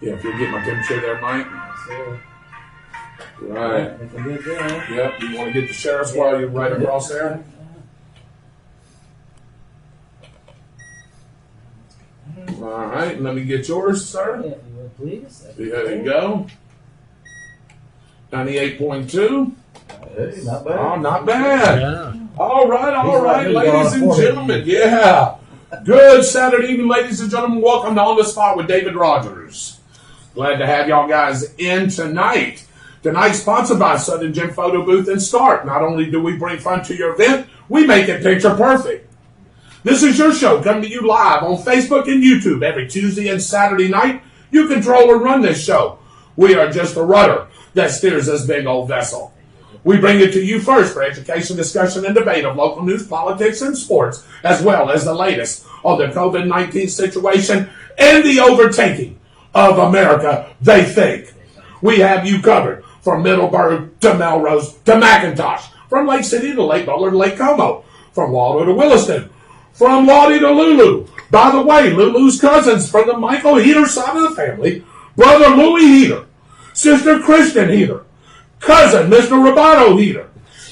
Yeah, if you'll get my temperature there, Mike. So, Right. looking good there. Yep. You want to get the sheriff's while you're right across there? All right. And let me get yours, sir. Yeah, if you would, please. There you go. 98.2. Hey, not bad. Oh, not bad. Yeah. All right, He's ladies and gentlemen. Yeah. Good Saturday evening, ladies and gentlemen. Welcome to On the Spot with David Rodgers. Glad to have y'all guys in tonight. Tonight's sponsored by Southern Gym Photo Booth and Start. Not only do we bring fun to your event, we make it picture perfect. This is your show coming to you live on Facebook and YouTube every Tuesday and Saturday night. You control and run this show. We are just the rudder that steers this big old vessel. We bring it to you first for education, discussion, and debate of local news, politics, and sports, as well as the latest on the COVID-19 situation and the overtaking of America, they think. We have you covered from Middleburg to Melrose to McIntosh, from Lake City to Lake Butler to Lake Como, from Waldo to Williston, from Lottie to Lulu. By the way, Lulu's cousins from the Michael Heater side of the family, brother Louis Heater, sister Christian Heater, cousin Mr. Roboto Heater,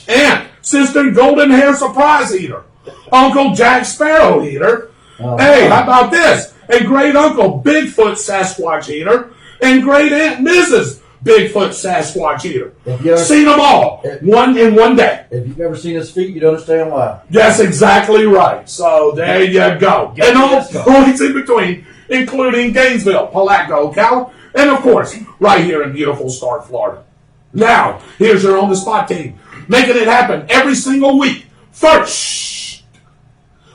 aunt, sister Golden Hair Surprise Heater, Uncle Jack Sparrow Heater. Hey, how about this? And great uncle Bigfoot Sasquatch Heater, and great aunt Mrs. Bigfoot Sasquatch Heater. Seen them all in one day. If you've ever seen his feet, you'd understand why. That's exactly right. So there you go. And all points in between, including Gainesville, Palaco, Cal, and of course, right here in beautiful Start, Florida. Now, here's your On the Spot team, making it happen every single week. First,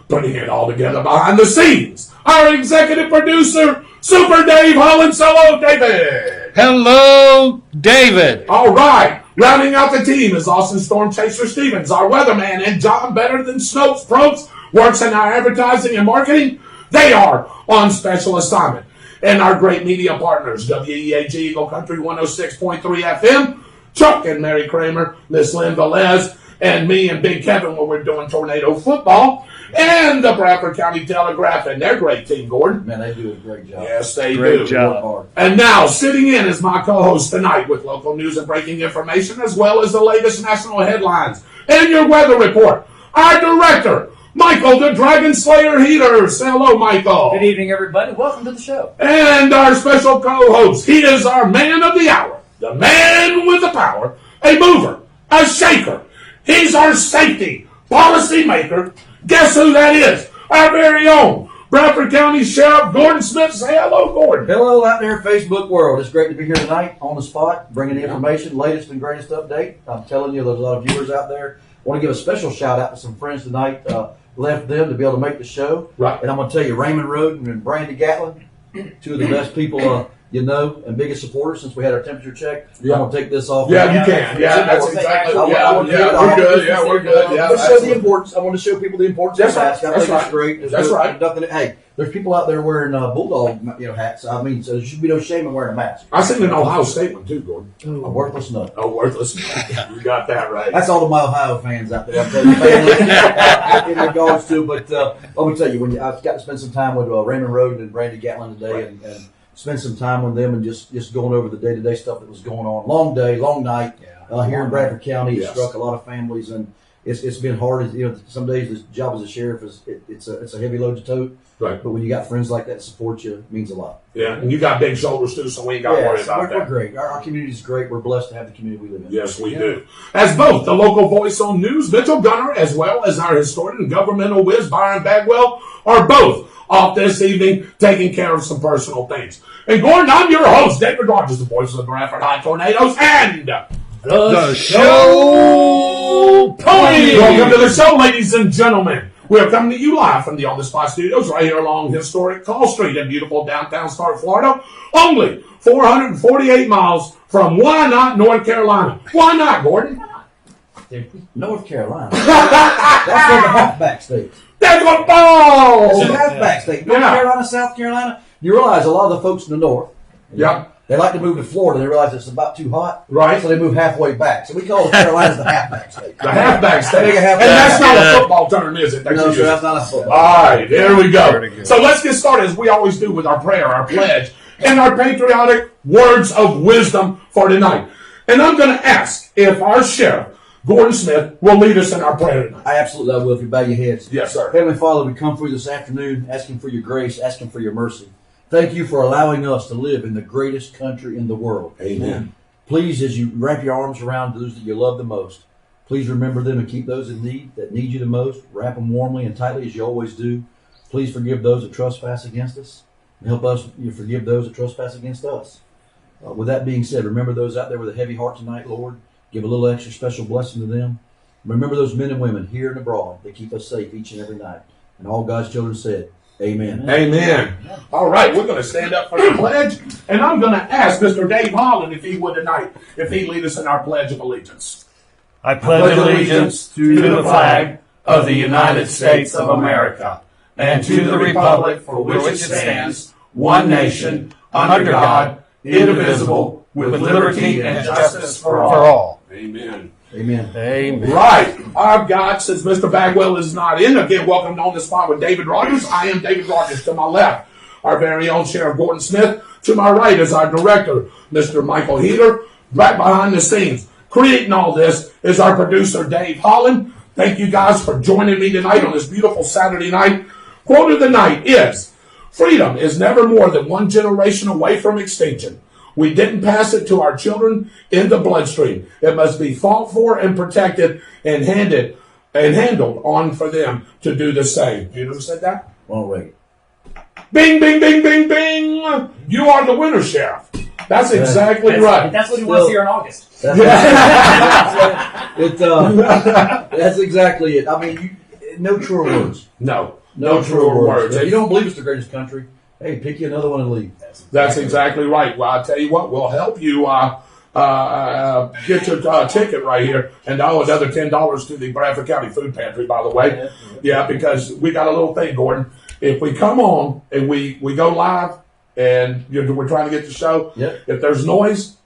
putting it all together behind the scenes, our executive producer, Super Dave Holland. Hello, David. Hello, David. All right. Rounding out the team is Austin Storm Chaser Stevens, our weatherman, and John Better Than Snopes Probst works in our advertising and marketing. They are on special assignment. And our great media partners, WEAG Eagle Country 106.3 FM, Chuck and Mary Kramer, Miss Lynn Velez, and me and Big Kevin when we're doing tornado football, and the Bradford County Telegraph and their great team, Gordon. Man, they do a great job. Yes, they Great do. job. And now, sitting in as my co-host tonight with local news and breaking information, as well as the latest national headlines and your weather report, our director, Michael the Dragon Slayer Heater. Say hello, Michael. Good evening, everybody. Welcome to the show. And our special co-host, he is our man of the hour, the man with the power, a mover, a shaker. He's our safety policy maker. Guess who that is? Our very own Bradford County Sheriff Gordon Smith. Say hello, Gordon. Hello out there, Facebook world. It's great to be here tonight on the spot, bringing the information, latest and greatest update. I'm telling you, there's a lot of viewers out there. I want to give a special shout out to some friends tonight. Left them to be able to make the show. Right. And I'm going to tell you, Raymond Roden and Brandy Gatlin, two of the best people you know and biggest supporters since we had our temperature check. Yeah. I'm going to take this off. Yeah, you can. Yeah, that's exactly. We're good. Yeah, we're good. Yeah, I want to show the importance. I want to show people the importance That's of right. masks. I That's think it's right. great. There's That's right. Nothing. Hey, there's people out there wearing bulldog hats. I mean, so there should be no shame in wearing a mask. I seen an Ohio State one too, Gordon. A worthless nut. Oh, worthless. You got that right. That's all of my Ohio fans out there. I'm telling you, in regards to, but let me tell you, when I've got to spend some time with Raymond Roden and Brandy Gatlin today, and spend some time with them and just going over the day-to-day stuff that was going on. Long day, long night here in Bradford County. It struck a lot of families, and it's been hard. You know, some days the job as a sheriff it's a heavy load to tote. Right. But when you got friends like that to support you, it means a lot. Yeah, and you got big shoulders too, so we ain't got to worry about that. We're great. Our community is great. We're blessed to have the community we live in. Yes, we do. As both the local voice on news, Mitchell Gunner, as well as our historian and governmental whiz, Byron Bagwell, are both off this evening taking care of some personal things. And Gordon, I'm your host, David Rodgers, the voice of the Bradford High Tornadoes, and The show pony. Welcome to the show, ladies and gentlemen. We are coming to you live from the On the Spot studios right here along historic Call Street in beautiful downtown Start, Florida. Only 448 miles from Why Not, North Carolina. Why not, Gordon? North Carolina. That's where the halfback states. That's what balls! It's a halfback state. North Yeah. Carolina, South Carolina. You realize a lot of the folks in the north, Yep. They like to move to Florida. They realize it's about too hot. Right. So they move halfway back. So we call the Carolinas the halfback state. The halfback state. Take a halfback. And that's not a football term, is it? No, sir, that's not a football. All right, there we Very go. good. So let's get started, as we always do, with our prayer, our pledge, and our patriotic words of wisdom for tonight. And I'm going to ask if our sheriff, Gordon Smith, will lead us in our prayer tonight. I absolutely will if you bow your heads. Yes, sir. Heavenly Father, we come for you this afternoon asking for your grace, asking for your mercy. Thank you for allowing us to live in the greatest country in the world. Amen. Please, as you wrap your arms around those that you love the most, please remember them and keep those in need, that need you the most. Wrap them warmly and tightly as you always do. Please forgive those that trespass against us, and help us forgive those that trespass against us. With that being said, remember those out there with a heavy heart tonight, Lord. Give a little extra special blessing to them. Remember those men and women here and abroad that keep us safe each and every night. And all God's children said, Amen. Amen. All right, we're going to stand up for the pledge, and I'm going to ask Mr. Dave Holland if he would tonight, if he'd lead us in our Pledge of Allegiance. I pledge allegiance to the flag of the United States of America and to the republic for which it stands, one nation, under God, indivisible, with liberty and justice for all. Amen. Amen. Amen. Right. I've got, since Mr. Bagwell is not in, again, welcome on the spot with David Rodgers. I am David Rodgers. To my left, our very own Sheriff Gordon Smith. To my right is our director, Mr. Michael Heater. Right behind the scenes, creating all this, is our producer, Dave Holland. Thank you guys for joining me tonight on this beautiful Saturday night. Quote of the night is, freedom is never more than one generation away from extinction. We didn't pass it to our children in the bloodstream. It must be fought for and protected and handled on for them to do the same. You know who said that? Well, wait. Bing, bing, bing, bing, bing. You are the winner, Sheriff. That's exactly right. That's what he wants here in August. That's exactly it. I mean, no truer words. No No truer words. If you don't believe it's the greatest country, hey, pick you another one and leave. That's exactly right. Well, I'll tell you what, we'll help you get your ticket right here. And another $10 to the Bradford County Food Pantry, by the way. Yeah, because we got a little thing, Gordon. If we come on and we go live and we're trying to get the show, if there's noise,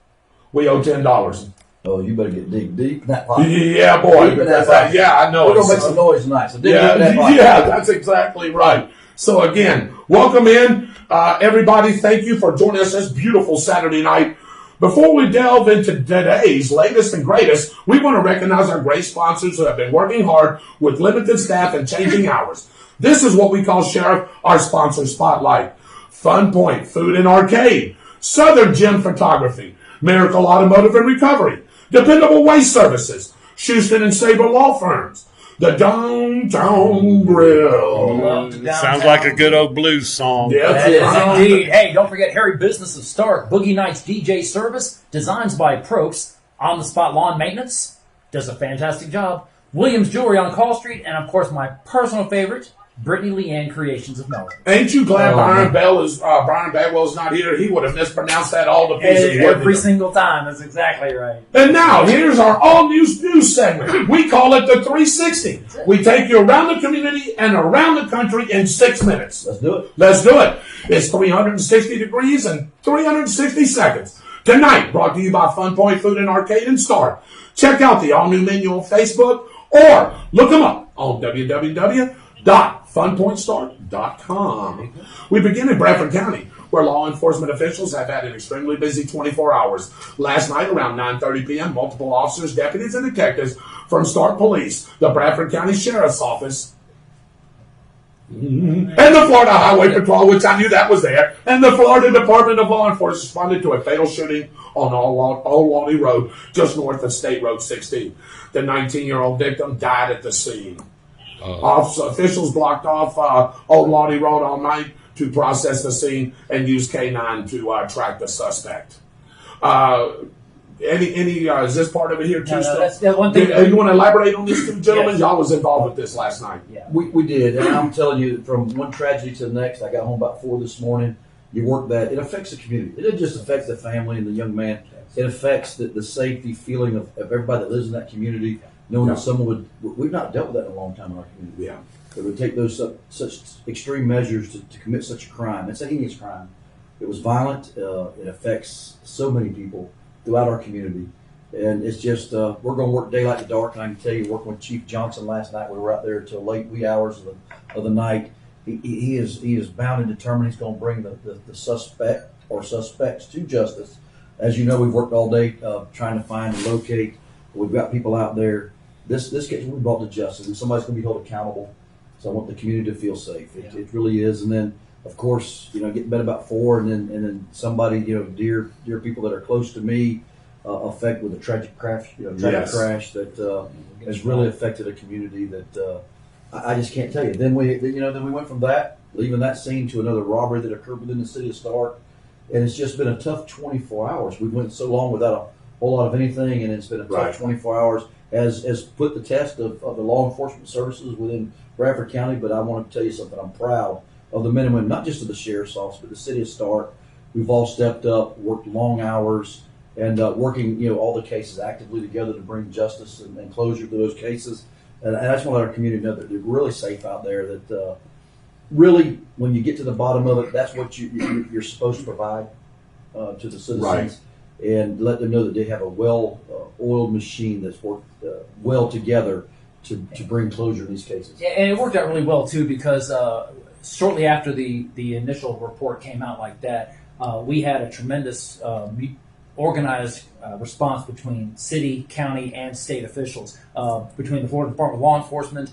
we owe $10. Oh, you better get deep in that pocket. Yeah, boy. Because I know We're it. going to make some noise tonight. So dig deep Yeah, in that pocket. that's exactly right. So again, welcome in, everybody. Thank you for joining us this beautiful Saturday night. Before we delve into today's latest and greatest, we want to recognize our great sponsors who have been working hard with limited staff and changing hours. This is what we call, Sheriff, our sponsor spotlight. Fun Point Food and Arcade, Southern Gem Photography, Miracle Automotive and Recovery, Dependable Waste Services, Houston and Sabre Law Firms, the Downtown Grill. Sounds like a good old blues song. Yeah, That is indeed. Hey, don't forget Harry Business of Stark, Boogie Nights DJ Service, designs by Probst, on the spot lawn maintenance, does a fantastic job. Williams Jewelry on Call Street, and of course my personal favorite, Brittany Leanne Creations of Melbourne. Ain't you glad Brian Bagwell's not here? He would have mispronounced that all to pieces. Every single time. That's exactly right. And now, here's our all-news news segment. We call it the 360. We take you around the community and around the country in 6 minutes. Let's do it. Let's do it. It's 360 degrees and 360 seconds. Tonight, brought to you by Fun Point Food and Arcade and Star. Check out the all-new menu on Facebook or look them up on www.funpointstar.com. We begin in Bradford County, where law enforcement officials have had an extremely busy 24 hours. Last night, around 9:30 p.m., multiple officers, deputies, and detectives from Stark Police, the Bradford County Sheriff's Office, and the Florida Highway Patrol, which I knew that was there, and the Florida Department of Law Enforcement responded to a fatal shooting on Old Walney Road, just north of State Road 16. The 19-year-old victim died at the scene. Officials blocked off Old Walney Road all night to process the scene and use K9 to track the suspect. Is this part of it here too? No, that's the one thing. You want to elaborate on this, too, gentlemen? Yes. Y'all was involved with this last night. Yeah. We did, and I'm telling you, from one tragedy to the next, I got home about 4 this morning. You work that, it affects the community. It doesn't just affect the family and the young man. It affects the safety feeling of everybody that lives in that community, knowing that someone we've not dealt with that in a long time in our community. Yeah. That would take those such extreme measures to commit such a crime. It's a heinous crime. It was violent. It affects so many people throughout our community. And it's just, we're going to work daylight to dark. And I can tell you, working with Chief Johnson last night, we were out there till late wee hours of the night. He is bound and determined he's going to bring the suspect or suspects to justice. As you know, we've worked all day trying to find and locate. We've got people out there. This case will be brought to justice, and somebody's going to be held accountable. So I want the community to feel safe. It really is. And then, of course, get to bed about 4, and then somebody, dear people that are close to me, affected with a tragic crash, crash that has really affected a community that I just can't tell you. Then we went from that, leaving that scene, to another robbery that occurred within the city of Stark, and it's just been a tough 24 hours. We went so long without a whole lot of anything, and it's been a tough 24 hours. Has put the test of the law enforcement services within Bradford County. But I want to tell you something. I'm proud of the men and women, not just of the sheriff's office, but the city of Stark. We've all stepped up, worked long hours, and working all the cases actively together to bring justice and closure to those cases. And I just want to let our community know that they're really safe out there. That really, when you get to the bottom of it, that's what you're supposed to provide to the citizens. Right. And let them know that they have a well-oiled machine that's worked well together to bring closure in these cases. Yeah, and it worked out really well too, because shortly after the initial report came out like that, we had a tremendous organized response between city, county, and state officials, between the Florida Department of Law Enforcement.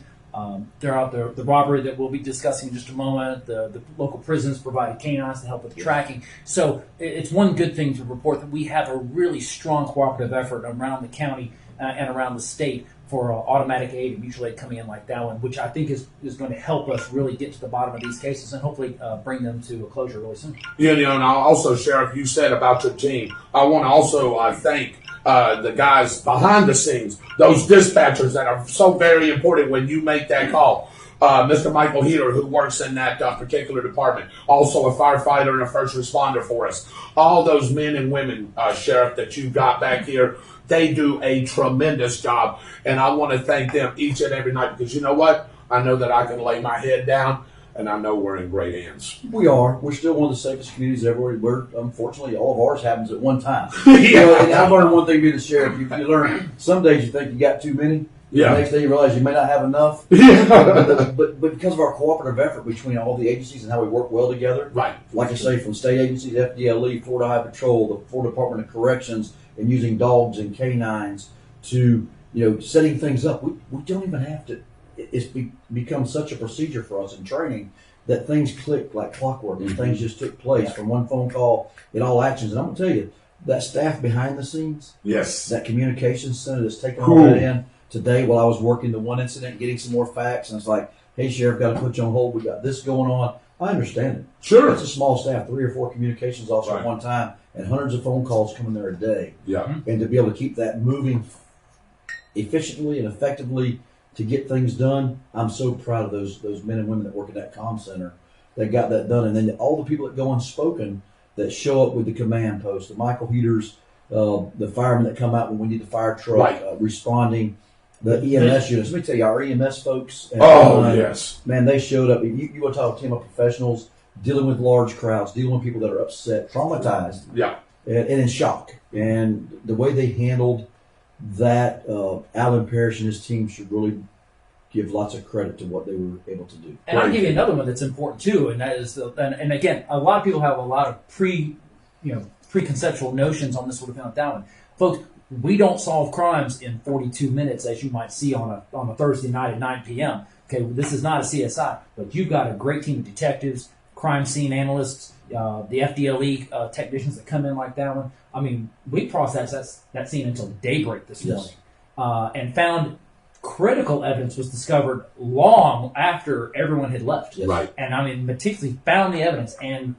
Throughout the robbery that we'll be discussing in just a moment, the local prisons provided canines to help with the tracking. So it's one good thing to report that we have a really strong cooperative effort around the county and around the state for automatic aid and mutual aid coming in like that one, which I think is going to help us really get to the bottom of these cases and hopefully bring them to a closure really soon. Yeah, and also, Sheriff, you said about your team. I want to also thank the guys behind the scenes, those dispatchers that are so very important when you make that call. Mr. Michael Heater, who works in that particular department, also a firefighter and a first responder for us. All those men and women, Sheriff, that you got back here, they do a tremendous job, and I want to thank them each and every night, because you know what? I know that I can lay my head down, and I know we're in great hands. We are. We're still one of the safest communities everywhere. We're, unfortunately, all of ours happens at one time. Yeah. And I've learned one thing being the sheriff. You learn some days you think you got too many. Yeah. The next day you realize you may not have enough. Yeah. But because of our cooperative effort between all the agencies and how we work well together, Right. like I say, from state agencies, FDLE, Florida Highway Patrol, the Florida Department of Corrections, and using dogs and canines to setting things up. We don't even have to. It's become such a procedure for us in training that things click like clockwork, and things just took place from one phone call in all actions. And I'm going to tell you, that staff behind the scenes, Yes. that communications center that's taking all that in. Today, while I was working the one incident, getting some more facts, and it's like, hey, Sheriff, got to put you on hold. We got this going on. I understand it. Sure. It's a small staff, 3 or 4 communications officers at one time, and hundreds of phone calls coming there a day. Yeah. And to be able to keep that moving efficiently and effectively to get things done, I'm so proud of those men and women that work at that comm center that got that done. And then all the people that go unspoken that show up with the command post, the Michael Heaters, the firemen that come out when we need the fire truck, responding, the EMS units. Let me tell you, our EMS folks. Yes. Man, they showed up. You want to talk a team of professionals dealing with large crowds, dealing with people that are upset, traumatized, Yeah. and in shock. And the way they handled that, Alan Parrish and his team should really give lots of credit to what they were able to do. And I'll give you another one that's important too, and that is, and again, a lot of people have a lot of preconceptual notions on this sort of thing like that one. Folks, we don't solve crimes in 42 minutes, as you might see on a Thursday night at 9 p.m. Okay, this is not a CSI, but you've got a great team of detectives, crime scene analysts, the FDLE technicians that come in like that one. I mean, we processed that scene until daybreak this morning, and found critical evidence was discovered long after everyone had left. Yes. Right. And I mean, meticulously found the evidence, and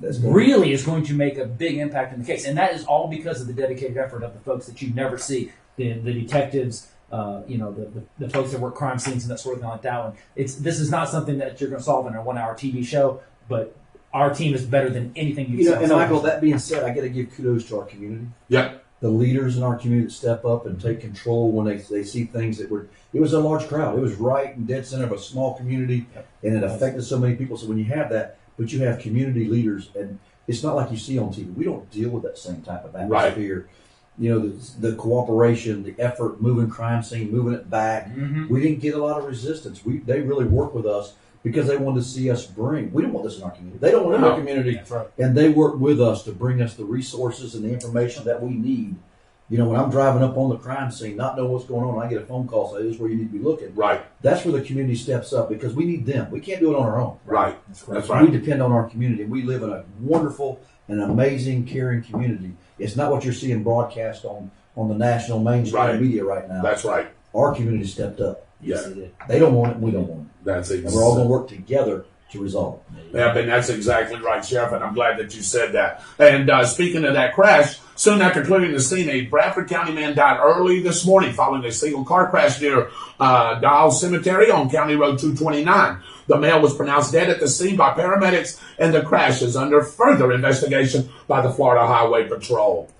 That's good. really is going to make a big impact in the case. And that is all because of the dedicated effort of the folks that you never see, the detectives, the folks that work crime scenes and that sort of thing like that one. This is not something that you're going to solve in a 1-hour TV show, but our team is better than anything you've seen. And Michael, that being said, I got to give kudos to our community. Yep. The leaders in our community that step up and take control when they see things that were. It was a large crowd. It was right and dead center of a small community, and it affected so many people. So when you have that, but you have community leaders, and it's not like you see on TV. We don't deal with that same type of atmosphere. You know, the cooperation, the effort, moving crime scene, moving it back. We didn't get a lot of resistance. They really worked with us because they wanted to see us bring. We don't want this in our community. They don't want it in our community. That's right. And they work with us to bring us the resources and the information that we need. You know, when I'm driving up on the crime scene, not knowing what's going on, I get a phone call saying, this is where you need to be looking. Right. That's where the community steps up because we need them. We can't do it on our own. Right. That's right. We depend on our community. We live in a wonderful and amazing, caring community. It's not what you're seeing broadcast on the national mainstream media right now. That's right. Our community stepped up. Yeah. They don't want it, and we don't want it. That's And we're all going to work together to resolve it. Yeah, and that's exactly right, Sheriff, and I'm glad that you said that. And speaking of that crash, soon after clearing the scene, a Bradford County man died early this morning following a single car crash near Dial Cemetery on County Road 229. The male was pronounced dead at the scene by paramedics, and the crash is under further investigation by the Florida Highway Patrol.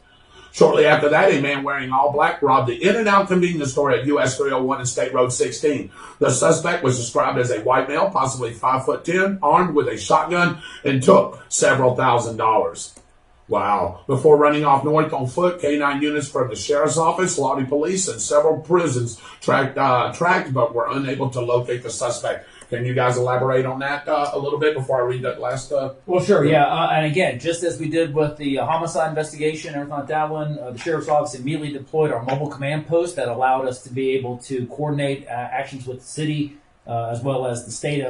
Shortly after that, a man wearing all black robbed the In-N-Out convenience store at US 301 and State Road 16. The suspect was described as a white male, possibly 5'10", armed with a shotgun, and took several $1,000s. Wow. Before running off north on foot, K-9 units from the Sheriff's Office, Lottie Police, and several prisons tracked but were unable to locate the suspect. Can you guys elaborate on that a little bit before I read that last? Well, sure, yeah. And again, just as we did with the homicide investigation, everything like that one, the Sheriff's Office immediately deployed our mobile command post that allowed us to be able to coordinate actions with the city as well as the state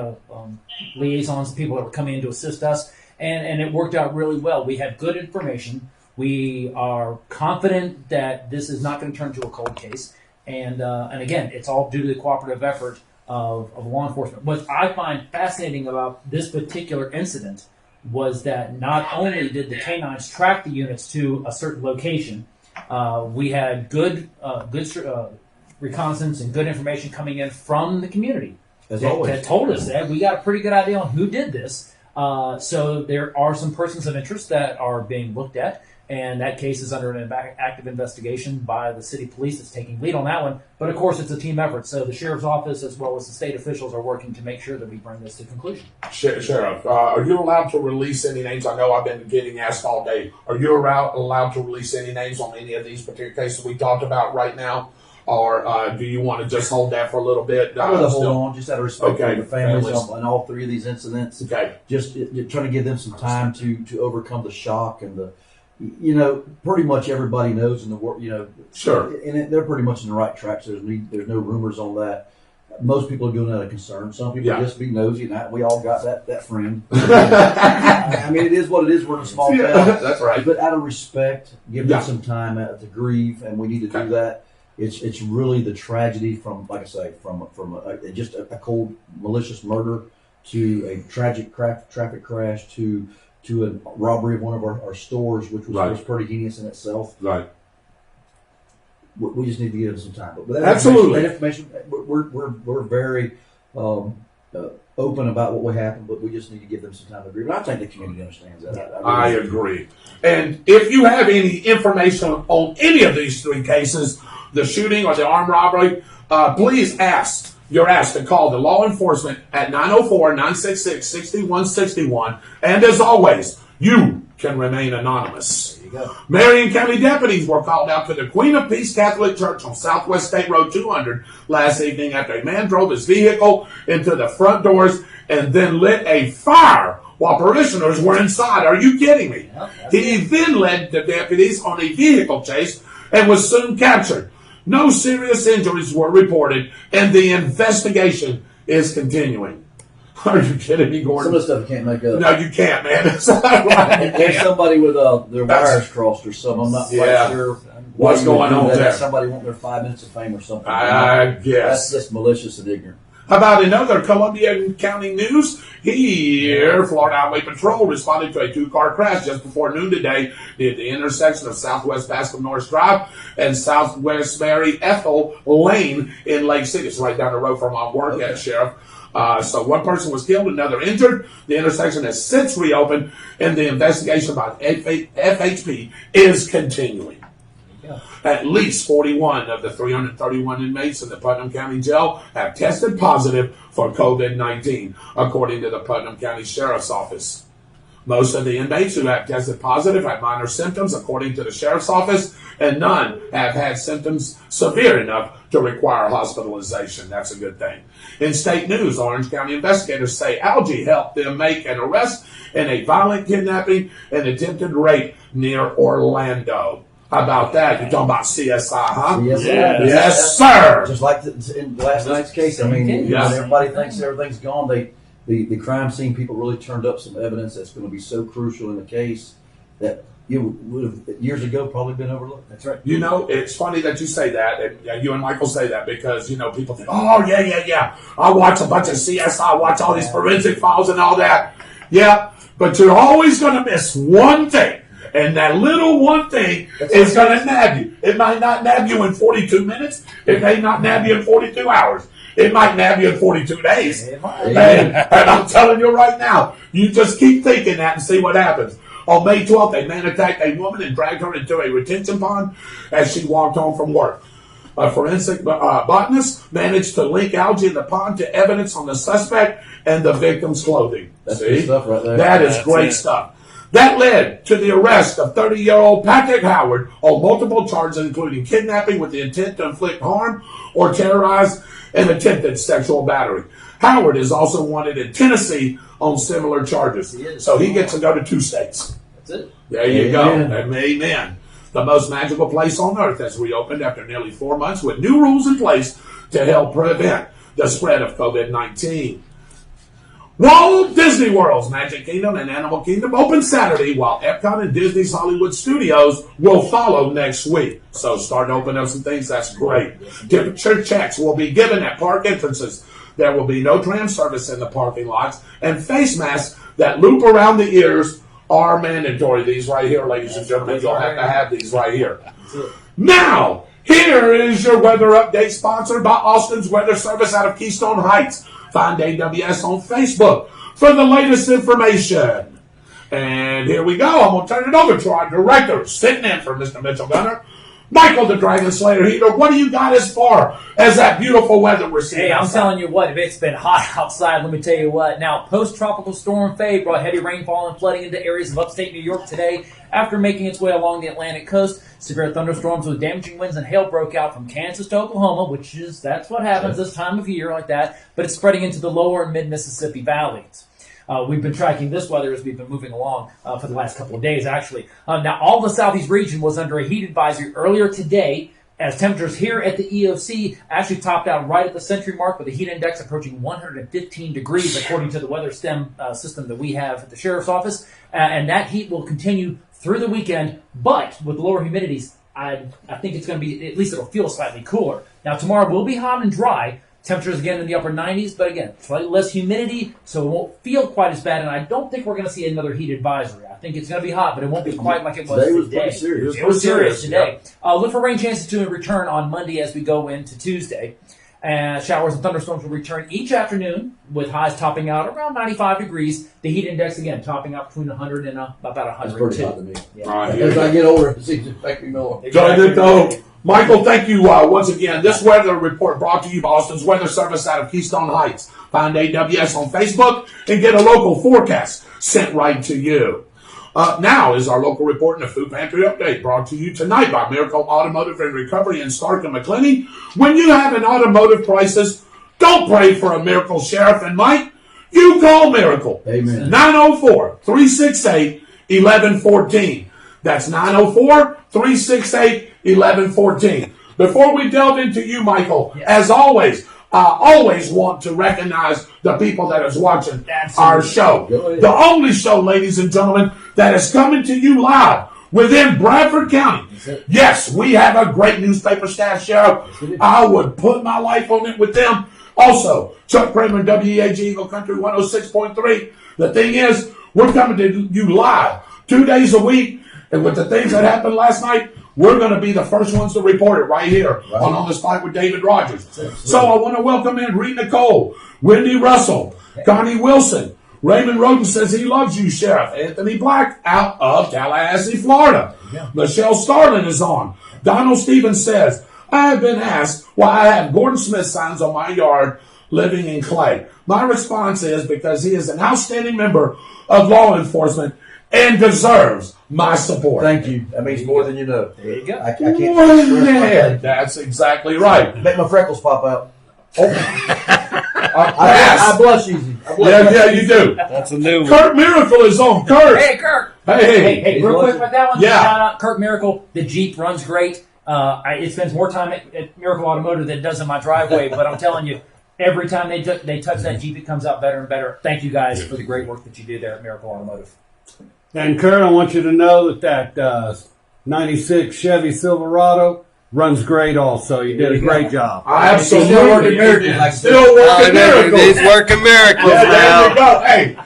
liaisons, people that were coming in to assist us. And it worked out really well. We had good information. We are confident that this is not going to turn into a cold case. And again, it's all due to the cooperative effort of law enforcement. What I find fascinating about this particular incident was that not only did the canines track the units to a certain location, we had good reconnaissance and good information coming in from the community that told us that we got a pretty good idea on who did this. So there are some persons of interest that are being looked at, and that case is under an active investigation by the city police that's taking lead on that one. But of course, it's a team effort. So the sheriff's office as well as the state officials are working to make sure that we bring this to conclusion. Sheriff, are you allowed to release any names? I know I've been getting asked all day. Are you allowed to release any names on any of these particular cases we talked about right now? Or do you want to just hold that for a little bit? I would hold on, just out of respect for the families families. on all three of these incidents. Okay. Just trying to give them some time to overcome the shock and the, you know, pretty much everybody knows in the world, you know. Sure. And they're pretty much in the right tracks. There's no rumors on that. Most people are doing that out of concern. Some people just be nosy, and we all got that friend. I mean, it is what it is. We're in a small town. That's right. But out of respect, give them some time to grieve, and we need to do that. It's really the tragedy from, like I say, from just a cold malicious murder to a tragic traffic crash to a robbery of one of our stores, which was pretty heinous in itself. Right. We just need to give them some time. But that Absolutely. information, we're very open about what would happen, but we just need to give them some time to agree. But I think the community understands that. I agree. And if you have any information on any of these three cases, the shooting or the armed robbery, please you're asked to call the law enforcement at 904-966-6161. And as always, you can remain anonymous. There you go. Marion County deputies were called out to the Queen of Peace Catholic Church on Southwest State Road 200 last evening after a man drove his vehicle into the front doors and then lit a fire while parishioners were inside. Are you kidding me? He then led the deputies on a vehicle chase and was soon captured. No serious injuries were reported, and the investigation is continuing. Are you kidding me, Gordon? Some of the stuff you can't make up. No, you can't, man. It's not right. There's somebody with their wires crossed or something. I'm not quite sure what's going on there. Somebody want their 5 minutes of fame or something. I guess. That's just malicious and ignorant. How about in other Columbia County news? Here, Florida Highway Patrol responded to a two-car crash just before noon today near the intersection of Southwest Bascom Norris Drive and Southwest Mary Ethel Lane in Lake City. It's right down the road from my work at Sheriff. So one person was killed, another injured. The intersection has since reopened, and the investigation by FHP is continuing. Yeah. At least 41 of the 331 inmates in the Putnam County Jail have tested positive for COVID-19, according to the Putnam County Sheriff's Office. Most of the inmates who have tested positive have minor symptoms, according to the Sheriff's Office, and none have had symptoms severe enough to require hospitalization. That's a good thing. In state news, Orange County investigators say algae helped them make an arrest in a violent kidnapping and attempted rape near Orlando. How about that? You're talking about CSI, huh? Yes, Yes, sir. Just like in last night's case. I mean, when Yeah. everybody thinks everything's gone, the crime scene people really turned up some evidence that's going to be so crucial in the case that you would have years ago probably been overlooked. That's right. You know, it's funny that you say that, and you and Michael say that because, you know, people think, oh, yeah. I watch a bunch of CSI, watch all these forensic files and all that. Yeah, but you're always going to miss one thing. And that little one thing is going to nab you. It might not nab you in 42 minutes. It may not nab you in 42 hours. It might nab you in 42 days. And I'm telling you right now, you just keep thinking that and see what happens. On May 12th, a man attacked a woman and dragged her into a retention pond as she walked home from work. A forensic botanist managed to link algae in the pond to evidence on the suspect and the victim's clothing. That's See? good stuff right there. That is great stuff. That led to the arrest of 30-year-old Patrick Howard on multiple charges, including kidnapping with the intent to inflict harm or terrorize and attempted sexual battery. Howard is also wanted in Tennessee on similar charges. So he gets to go to 2 states. That's it. There you Amen. go. Amen. The most magical place on earth has reopened after nearly 4 months with new rules in place to help prevent the spread of COVID-19. Walt Disney World's Magic Kingdom and Animal Kingdom open Saturday, while Epcot and Disney's Hollywood Studios will follow next week. So starting to open up some things. That's great. Temperature checks will be given at park entrances. There will be no tram service in the parking lots, and face masks that loop around the ears are mandatory. These right here, ladies and gentlemen, you'll have to have these right here. Now, here is your weather update sponsored by Austin's Weather Service out of Keystone Heights. Find AWS on Facebook for the latest information. And here we go. I'm going to turn it over to our director, sitting in for Mr. Mitchell Gunner, Michael the Dragon Slayer Heater. What do you got as far as that beautiful weather we're seeing? Hey, I'm outside? telling you what, if it's been hot outside, let me tell you what. Now, post-tropical storm Faye brought heavy rainfall and flooding into areas of upstate New York today. After making its way along the Atlantic coast, severe thunderstorms with damaging winds and hail broke out from Kansas to Oklahoma, that's what happens this time of year like that, but it's spreading into the lower and mid-Mississippi valleys. We've been tracking this weather as we've been moving along for the last couple of days, actually. Now, all the southeast region was under a heat advisory earlier today, as temperatures here at the EOC actually topped out right at the century mark with a heat index approaching 115 degrees, according to the weather stem system that we have at the Sheriff's Office. And that heat will continue through the weekend, but with lower humidities, I think it's going to be, at least it'll feel slightly cooler. Now, tomorrow will be hot and dry. Temperatures again in the upper 90s, but again, slightly less humidity, so it won't feel quite as bad. And I don't think we're going to see another heat advisory. I think it's going to be hot, but it won't be quite like it was Today was today. pretty serious. It was serious today. Look for rain chances to return on Monday as we go into Tuesday. Showers and thunderstorms will return each afternoon, with highs topping out around 95 degrees. The heat index, again, topping out between 100 and about 102. That's pretty hot to me. Yeah. As I get older, it seems to affect me more. Michael, thank you once again. This weather report brought to you by Austin's Weather Service out of Keystone Heights. Find AWS on Facebook and get a local forecast sent right to you. Now is our local report and a food pantry update brought to you tonight by Miracle Automotive and Recovery in Stark and McClenny. When you have an automotive crisis, don't pray for a miracle, Sheriff and Mike. You call Miracle. Amen. 904-368-1114. That's 904-368-1114. Before we delve into you, Michael, as always, I always want to recognize the people that is watching our show. The only show, ladies and gentlemen, that is coming to you live within Bradford County. Yes, we have a great newspaper staff, Sheriff. I would put my life on it with them. Also, Chuck Kramer, WEAG Eagle Country 106.3. The thing is, we're coming to you live 2 days a week. And with the things that happened last night, we're going to be the first ones to report it right here on the Spot with David Rodgers. So I want to welcome in Reed Nicole, Wendy Russell, Connie Wilson. Raymond Roden says he loves you, Sheriff. Anthony Black out of Tallahassee, Florida. Michelle Starlin is on. Donald Stevens says, I have been asked why I have Gordon Smith signs on my yard living in Clay. My response is because he is an outstanding member of law enforcement and deserves my support. Thank you. That means more than you know. There you go. I can't Well, express my man, thank you. that's exactly right. Make my freckles pop out. Pass. I blush easy. Yeah, you do. That's a new one. Kurt Miracle is on. Kurt. Hey, Kirk. Hey. Hey, real quick with that one. Yeah. Shout out Kirk Miracle. The Jeep runs great. It spends more time at Miracle Automotive than it does in my driveway. But I'm telling you, every time they touch that Jeep, it comes out better and better. Thank you guys for the great work that you do there at Miracle Automotive. And Kurt, I want you to know that 96 Chevy Silverado runs great also. You did a great job. Absolutely. Still working miracles. Still working miracles. He's working miracles Yeah, there you now. go. Hey,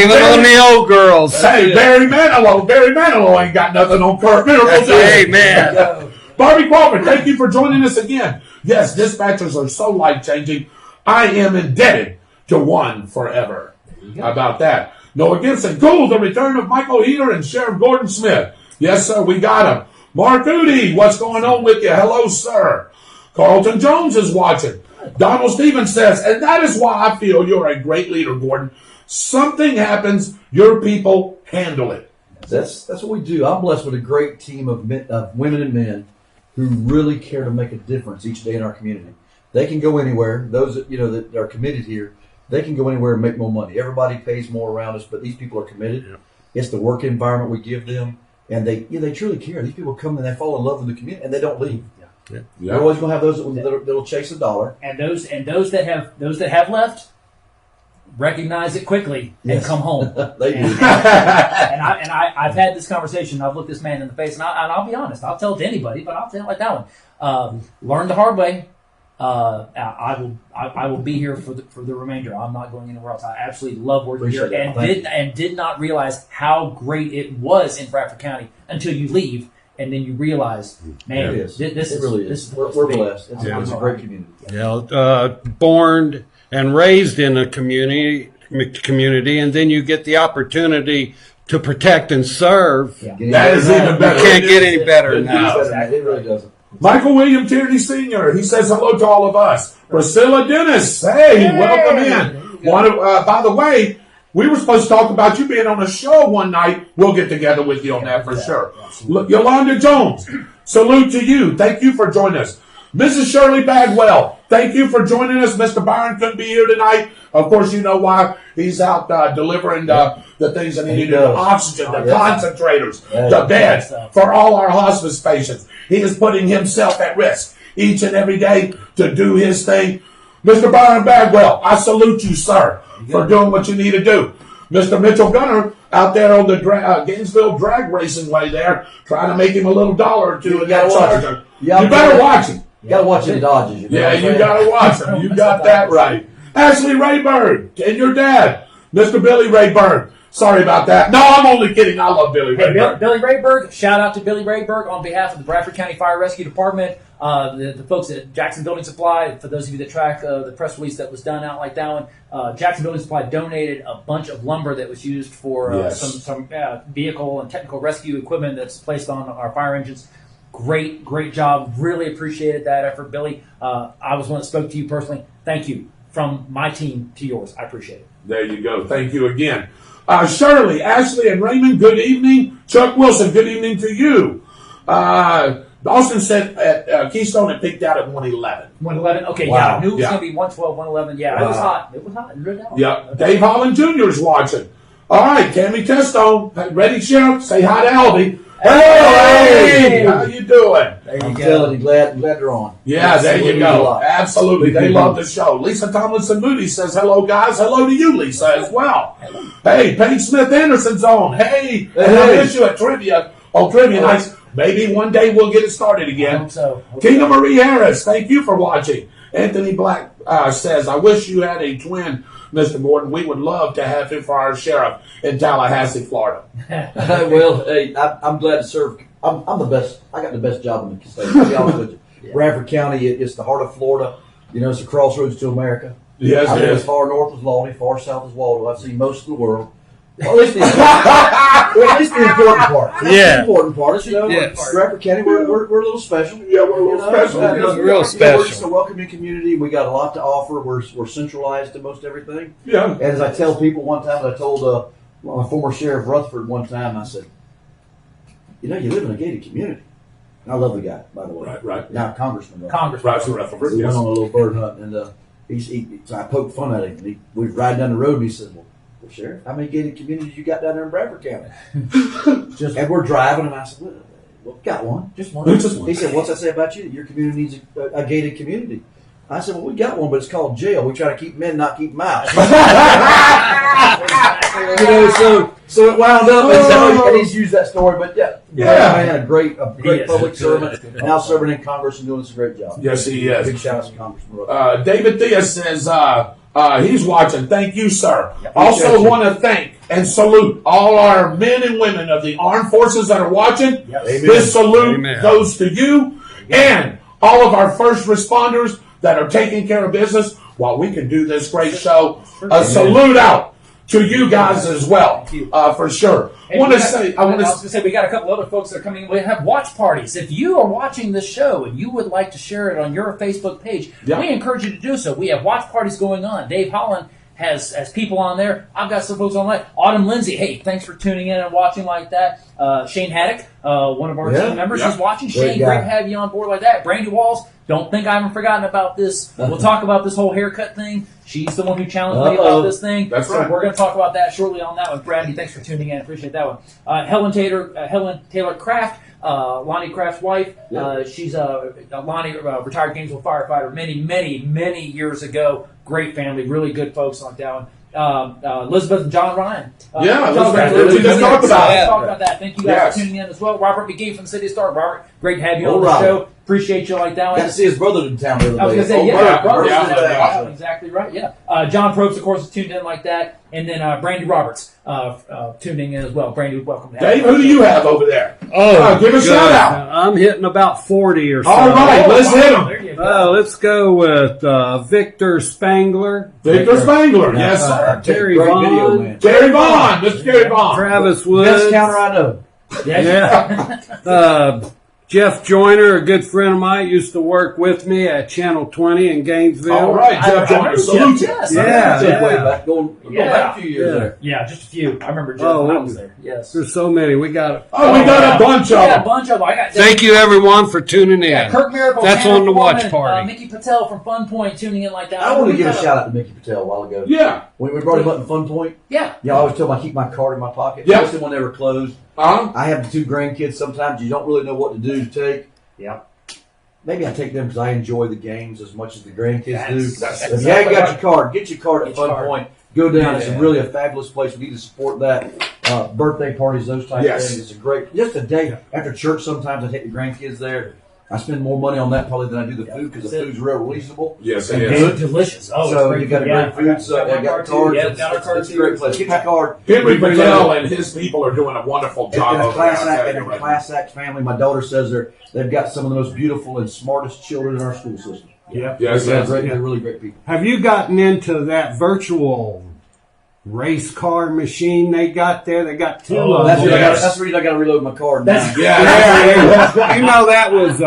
Even on the old girls. Hey, Barry Manilow ain't got nothing on Kurt Miracle. Amen. Barbie Crawford, thank you for joining us again. Yes, dispatchers are so life-changing. I am indebted to one forever. How about that? Noah Gibson, cool, the return of Michael Heater and Sheriff Gordon Smith. Yes, sir, we got him. Mark Udi, what's going on with you? Hello, sir. Carlton Jones is watching. Donald Stevens says, and that is why I feel you're a great leader, Gordon. Something happens, your people handle it. That's what we do. I'm blessed with a great team of women and men who really care to make a difference each day in our community. They can go anywhere. Those that are committed here, they can go anywhere and make more money. Everybody pays more around us, but these people are committed. Yeah. It's the work environment we give them, and they truly care. These people come and they fall in love with the community, and they don't leave. Yeah. We're always going to have those that'll chase the dollar, And those that have left, recognize it quickly and come home. They do. I've had this conversation. I've looked this man in the face, and I'll be honest. I'll tell it to anybody, but I'll tell it like that one. Learn the hard way. I will be here for the remainder. I'm not going anywhere else. I absolutely love working here, and did not realize how great it was in Bradford County until you leave, and then you realize, man, it this really is. We're blessed. It's a great community. Born and raised in a community, and then you get the opportunity to protect and serve. Yeah. That is even better. You can't get any better than that. It really doesn't. Michael William Tierney Sr., he says hello to all of us. Priscilla Dennis, hey, welcome in. By the way, we were supposed to talk about you being on a show one night. We'll get together with you on that for sure. Yolanda Jones, salute to you. Thank you for joining us. Mrs. Shirley Bagwell, thank you for joining us. Mr. Byron couldn't be here tonight. Of course, you know why. He's out delivering the things that he needed, the oxygen, the concentrators, the beds for all our hospice patients. He is putting himself at risk each and every day to do his thing. Mr. Byron Bagwell, I salute you, sir, for doing what you need to do. Mr. Mitchell Gunner out there on the Gainesville drag racing way there, trying to make him a little dollar or two in that charger. You better watch him. You got to watch the Dodgers. You got to watch him. You got that right. Ashley Rayburn and your dad, Mr. Billy Rayburn. Sorry about that. No, I'm only kidding. I love Billy Rayburn. Billy Rayburg, shout out to Billy Rayburg on behalf of the Bradford County Fire Rescue Department, the folks at Jackson Building Supply. For those of you that track the press release that was done out like that one, Jackson Building Supply donated a bunch of lumber that was used for some vehicle and technical rescue equipment that's placed on our fire engines. Great job. Really appreciated that effort, Billy. I was one that spoke to you personally. Thank you. From my team to yours. I appreciate it. There you go. Thank you again. Shirley, Ashley, and Raymond, good evening. Chuck Wilson, good evening to you. Austin said at Keystone it peaked out at 111. 111? Okay, Wow. yeah. I knew it was going to be 112, 111. Yeah, it was hot. It was hot. Yeah. Dave Holland Jr. is watching. All right, Tammy Testone, ready, Sheriff? Say hi to Albie. Hey! How you doing? I'm telling you, glad they're on. Yeah, there you go. Absolutely. They love the show. Lisa Tomlinson Moody says, hello, guys. Hello to you, Lisa, as well. Hey, Paige Smith Anderson's on. Hey, and I miss you at Trivia. Oh, Trivia Nights. Maybe one day we'll get it started again. I hope so. Tina Marie Harris, thank you for watching. Anthony Black says, I wish you had a twin, Mr. Gordon. We would love to have him for our sheriff in Tallahassee, Florida. Well, hey, I'm glad to serve. I'm the best. I got the best job in the state. To be honest with you. Yeah. Bradford County, it's the heart of Florida. You know, it's the crossroads to America. Yes, I've it been is. as far north as Lawney, far south as Waldo. I've seen most of the world. Well, at least the important part. That's Yeah. the important part. You know, Yes. Bradford County, we're a little special. Yeah, we're a little special. and, Yes, real We're special. just a welcoming community. We got a lot to offer. We're centralized to most everything. Yeah. And as I tell people one time, I told my former sheriff Rutherford one time, I said, you know, you live in a gated community. And I love the guy, by the way. Right. Now Congressman. Rutherford. Congressman. Right, so Rutherford, We yes. went on a little bird hunt, and so I poked fun at him. And we were riding down the road, and he said, well, Sheriff, how many gated communities you got down there in Bradford County? And we're driving, and I said, well, we've got one. Just one. He said, what's that say about you? Your community needs a gated community. I said, well, we got one, but it's called jail. We try to keep men, not keep them out. So it wound up, and he's used that story, but yeah, man, a great public servant, now serving in Congress and doing us a great job. Yes, he is. Big shout out to Congressman Rutherford. David Diaz says he's watching. Thank you, sir. Appreciate Also you. want to thank and salute all our men and women of the armed forces that are watching. Yes. This salute Amen. goes to you and all of our first responders that are taking care of business while we can do this great show. A salute out to you guys as well, for sure. And I we was got- going I was to going to say, we got a couple other folks that are coming in. We have watch parties. If you are watching this show and you would like to share it on your Facebook page, Yeah. we encourage you to do so. We have watch parties going on. Dave Holland has people on there. I've got some folks online. Autumn Lindsay, hey, thanks for tuning in and watching like that. Shane Haddock, one of our team members, Yeah. is watching. Great Shane, guy. great to have you on board like that. Brandy Walls, don't think I haven't forgotten about this. We'll talk about this whole haircut thing. She's the one who challenged me about this thing. That's so right. we're going to talk about that shortly on that one. Brandy, thanks for tuning in. Appreciate that one. Helen Taylor Kraft, Lonnie Kraft's wife. She's Lonnie, retired Gainesville firefighter many years ago. Great family, really good folks like that one. Elizabeth and John Ryan. Yeah, John Elizabeth, Ryan, we just talked about it. Talk about that. Thank you guys Yes. for tuning in as well. Robert McGee from the City of Star. Robert, great to have you Oh, on the Robert. show. Appreciate you like that one. Got to see his brother in town the other day. I was going to say, Oh, yeah, brother, yeah, brother, yeah. exactly right. Yeah, John Probst, of course, is tuned in like that, and then Brandy Roberts tuning in as well. Brandy, welcome. To have Dave, who do you have over there? Give a good. shout out. I'm hitting about 40 or so. All right, let's hit him. There you go. Let's go with Victor Spangler, Victor Spangler, yes, sir. Terry Great Vaughn. video, man. Terry Vaughn, Mr. Terry Vaughn. Travis Best Woods, counter I know. yeah. Jeff Joyner, a good friend of mine, used to work with me at Channel 20 in Gainesville. All right, Jeff Joyner, salute you. Yes, Yeah, That's way yeah. back, going back a few years Yeah. there. yeah, just a few. I remember Jeff Oh, when I was there. Yes. There's so many. We got. Oh, we got a bunch We got a of them. bunch of them. I got Thank you, everyone, for tuning in. Yeah, Kirk Miracle. That's Hannah on the watch Foreman, party. Mickey Patel from Fun Point tuning in like that. I want to We give a got shout out to Mickey Patel a while ago. Yeah. When we brought him up in Fun Point, Yeah. I always tell him I keep my card in my pocket, Yeah. especially when they were closed. I have the two grandkids. Sometimes you don't really know what to do to take. Yeah. Maybe I take them because I enjoy the games as much as the grandkids do. That's If you haven't got your card, get your card at Get your Fun card. Point. Go down. It's Yeah. really a fabulous place. We need to support that. Birthday parties, those type Yes. of things. It's a great, just a day after church. Sometimes I take the grandkids there. I spend more money on that probably than I do the food because the food's real reasonable. Yes, And it good. is. It's delicious. Oh, So it's great you got a food. great Yeah, food. So I my got card the too. cards. Yeah, It's got our card a too. great place. Get your card. Henry We bring Patel it and his people are doing a wonderful in job a over there. class I'll act, tell and you a right now. class act family. My daughter says they've got some of the most beautiful and smartest children in our school system. Yeah. Yes, They're yes. great. They're really great people. Have you gotten into that virtual race car machine they got there? They got two of That's, them. Yes. that's the reason I got to reload my card now. That's- Yeah. Yeah, you know that was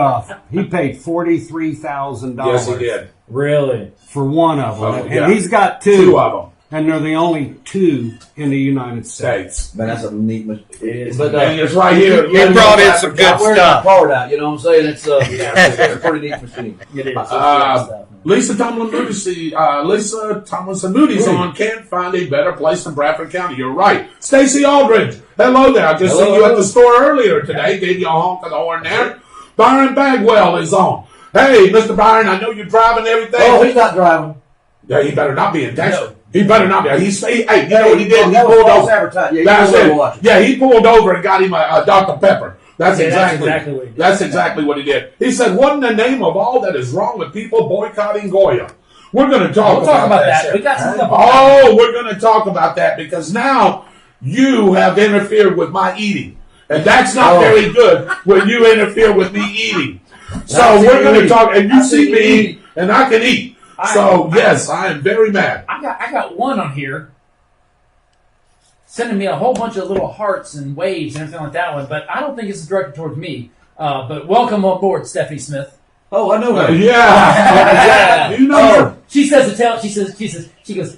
he paid $43,000 Yes, he did. Really? for one of them, Oh, and yeah. he's got Two of them. and they're the only two in the United States. States. Man, that's a neat machine. is. But And it's right here. He brought in some good I'm wearing my stuff. card out. You know what I'm saying? It's it's a pretty neat machine. It is. Lisa Tomlinson Moody's on Can't Find a Better Place in Bradford County. You're right. Stacy Aldridge. Hello there. I just Hello, seen you at hello. the store earlier today. Gave you a honk of the horn there. Byron Bagwell is on. Hey, Mr. Byron, I know you're driving everything. Oh, he's not driving. Yeah, he better not be in Texas. No. He better not be. Hey, you know what he did? He That was pulled false over. advertising. Yeah, That's you it. know watch it. Yeah, he pulled over and got him a Dr. Pepper. That's Yeah, that's exactly exactly what he did. That's exactly what he did. He said, "What in the name of all that is wrong with people boycotting Goya?" We're going to talk We'll talk about that. sir. We got some stuff. Oh, we're going to talk about that because now you have interfered with my eating. And that's not very good when you interfere with me eating. So I see we're you going to eat. talk, and I you see see you me eat. eat, and I can eat. So, yes, I am very mad. I got one on here. sending me a whole bunch of little hearts and waves and everything like that one. But I don't think it's directed towards me. But welcome on board, Stephanie Smith. Oh, I know her. Yeah. You know her. She says to tell. She goes.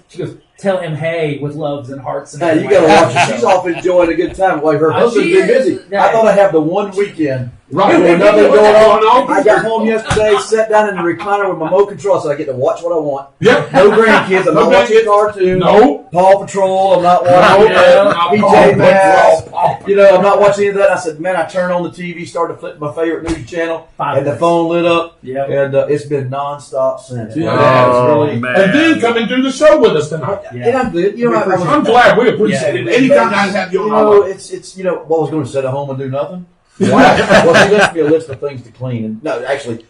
Tell him hey with loves and hearts. And Hey, you gotta watch her. She's off enjoying a good time. Like her husband's she been busy. is. Yeah. I thought I'd have the one weekend. Right. With nothing going on. on. I got home yesterday, sat down in the recliner with my remote control, so I get to watch what I want. Yep. No grandkids. I'm No not watching grandkids. cartoons. No. Paw Patrol. I'm not No, watching PJ no, Masks. no. You know, I'm not watching any of that. I said, man, I turned on the TV, started to flip my favorite news channel, and the phone lit up. Yep. And it's been nonstop since. Yeah. Oh, It's really, man. And then come and do the show with us tonight. Yeah. And I'm good. You know, I'm glad we appreciate it. Anytime I have you on my way. it's what I was going to sit at home and do nothing. Wow. Well, she left me a list of things to clean. And no, actually,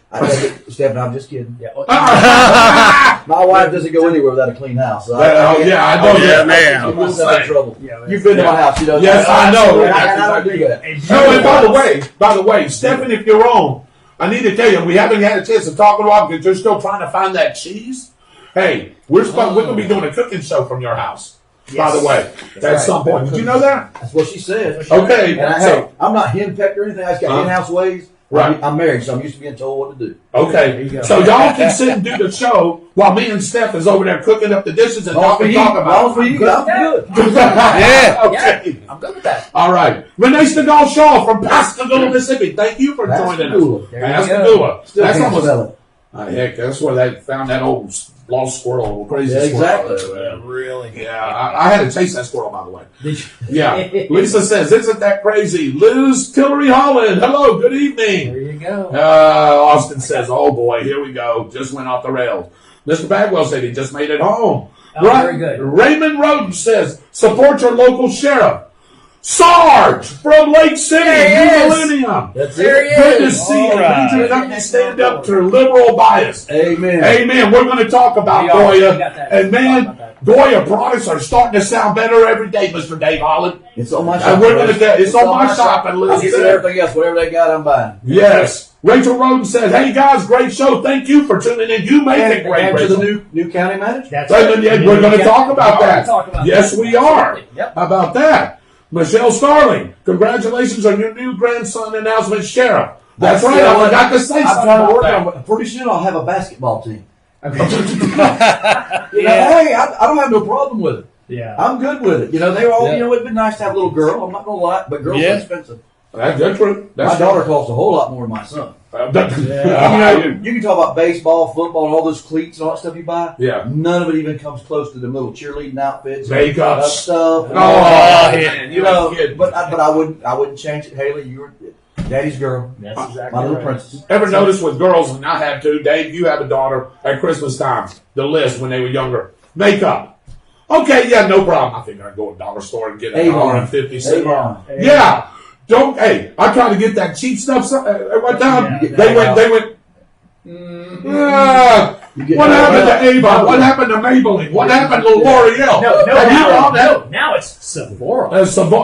Stephanie, I'm just kidding. Yeah. My wife doesn't go anywhere without a clean house. So I know yeah, that. man. I'm myself in trouble. Yeah, You've been to my house, you know. Yes, I know. And I don't do that. No, and by the way, Stephanie, if you're on, I need to tell you, we haven't had a chance to talk in a while because you're still trying to find that cheese. Hey, we're going to be doing a cooking show from your house, by the way, at some point. Did you know that? That's what she said. Okay. And I'm not henpecked or anything. I just got in-house ways. Right. I'm married, so I'm used to being told what to do. Okay. So y'all can sit and do the show while me and Steph is over there cooking up the dishes and talk about for you, I'm good. Yeah. Okay. I'm good with that. All right. Renee Stegall Shaw from Pascagoula, Mississippi. Thank you for joining us. There you Pascagoula. Still That's can't almost. spell it. Heck, that's where they found that old lost squirrel, crazy Yeah, squirrel. exactly. Really? Yeah, I had to chase that squirrel, by the way. Did you? Yeah. Lisa says, isn't that crazy? Liz Tillery Holland, hello, good There evening. you go. Austin says, oh boy, here we go. Just went off the rails. Mr. Bagwell said he just made it home. Oh, very good. Raymond Roden says, support your local sheriff. Sarge from Lake City, There he New is. Millennium. That's There it. he Good to is. see All the right. Legion Company stand up to liberal bias. Amen. Amen. We're going to talk about We are. We Goya. got that. And We'll man, talk about Goya products are starting to sound better every day, Mr. Dave Holland. It's on my shop. And we're going to Liz. it's on my shop and I'll Liz get said. everything else, whatever they got, I'm buying. Yes. Rachel Roden says, hey guys, great show. Thank you for tuning in. You make it great, And to Rachel. the new county manager. That's We're going to talk about We're that. gonna talk about Yes, that. we are. Yep. How about that? Michelle Starling, congratulations on your new grandson announcement, Sheriff. That's right. I forgot to say I'm something trying to about work that. on. Pretty soon I'll have a basketball team. Okay. You know, hey, I don't have no problem with it. Yeah. I'm good with it. You know, they were all. Yeah. You know, it'd been nice to have a little girl. I'm not gonna lie, but girls Yeah. are expensive. That's true. That's My daughter costs a whole lot more than my son. true. You know, you can talk about baseball, football, and all those cleats and all that stuff you buy. Yeah. None of it even comes close to the little cheerleading outfits, Makeup. and stuff. and Oh, all that. man, You know, ain't kidding. but I wouldn't change it, Haley. You were Daddy's girl, That's exactly my little right. princess. Ever notice with girls, and I have to, Dave, you have a daughter at Christmas time, the list when they were younger. Makeup. Okay, yeah, no problem. I think I'd go to the dollar store and get Avon. $1.50. Avon. Yeah. Don't, hey, I tried to get that cheap stuff at one time. Yeah. They went, You get what happened to Avon? Avon? What happened to Maybelline? What happened to L'Oreal? No, Have you found that? no. Now it's Sephora.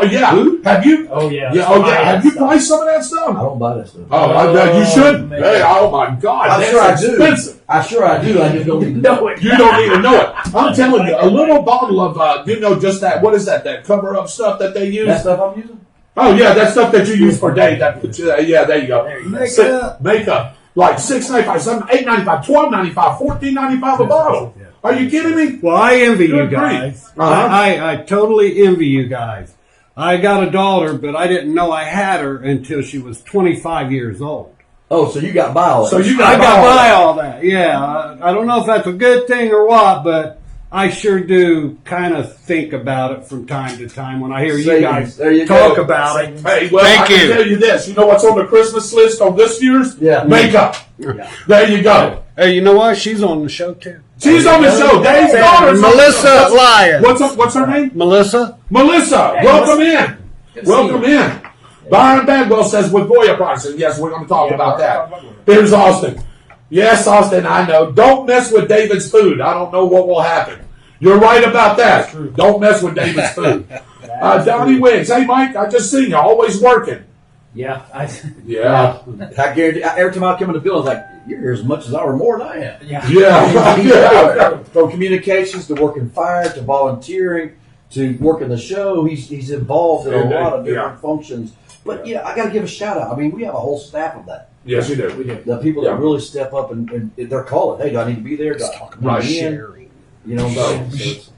Yeah. Have you? Oh yeah. Yeah, oh yeah. Have you priced some of that I stuff? don't buy that stuff. Oh, I bet you should. man. Hey, oh my God, I'm that's sure I do. expensive. I do. I just don't need to No, it. You don't even know it. I'm telling you, a little bottle of, just that. What is that? That cover up stuff that they use. That stuff I'm using. Oh yeah, that stuff that you use for Dave. Yeah, there you go. There you go. Makeup. Like $6.95, $8.95, $12.95, $14.95 a bottle. Are you kidding me? Well, I envy you Good grief. guys. Uh-huh. I totally envy you guys. I got a daughter, but I didn't know I had her until she was 25 years old. Oh, so you got by all that. So you I got got by all that. Yeah, I don't know if that's a good thing or what, but I sure do kind of think about it from time to time when I hear you Savings. guys There you talk go. about it. Hey, well, Thank I can you. tell you this. You know what's on the Christmas list on this year's? Yeah. Makeup. There you go. Hey, you know what? She's on the show too. She's on the show. Dave's daughter. Melissa Lyon. What's her name? Melissa? Melissa. Hey, Welcome Melissa. in. Good to see Welcome you. in. Byron Bagwell says with Goya products. And yes, we're going to talk about that. Here's Austin. Yes, Austin, I know. Don't mess with David's food. I don't know what will happen. You're right about that. Don't mess with David's food. Donnie Wiggs. Hey, Mike, I just seen you. Always working. Yeah. Yeah. I guarantee. Every time I come in the building, it's like you're here as much as I or more than I am. Yeah. Yeah. yeah. From communications to working fire to volunteering to working the show. He's involved in a Yeah, lot of yeah. different functions. But I got to give a shout out. I mean, we have a whole staff of that. Yes, you do. We do. The people Yeah. that really step up and they're calling. Hey, do I need to be there? Do I need Right. to be in? You know what I'm saying? So it's-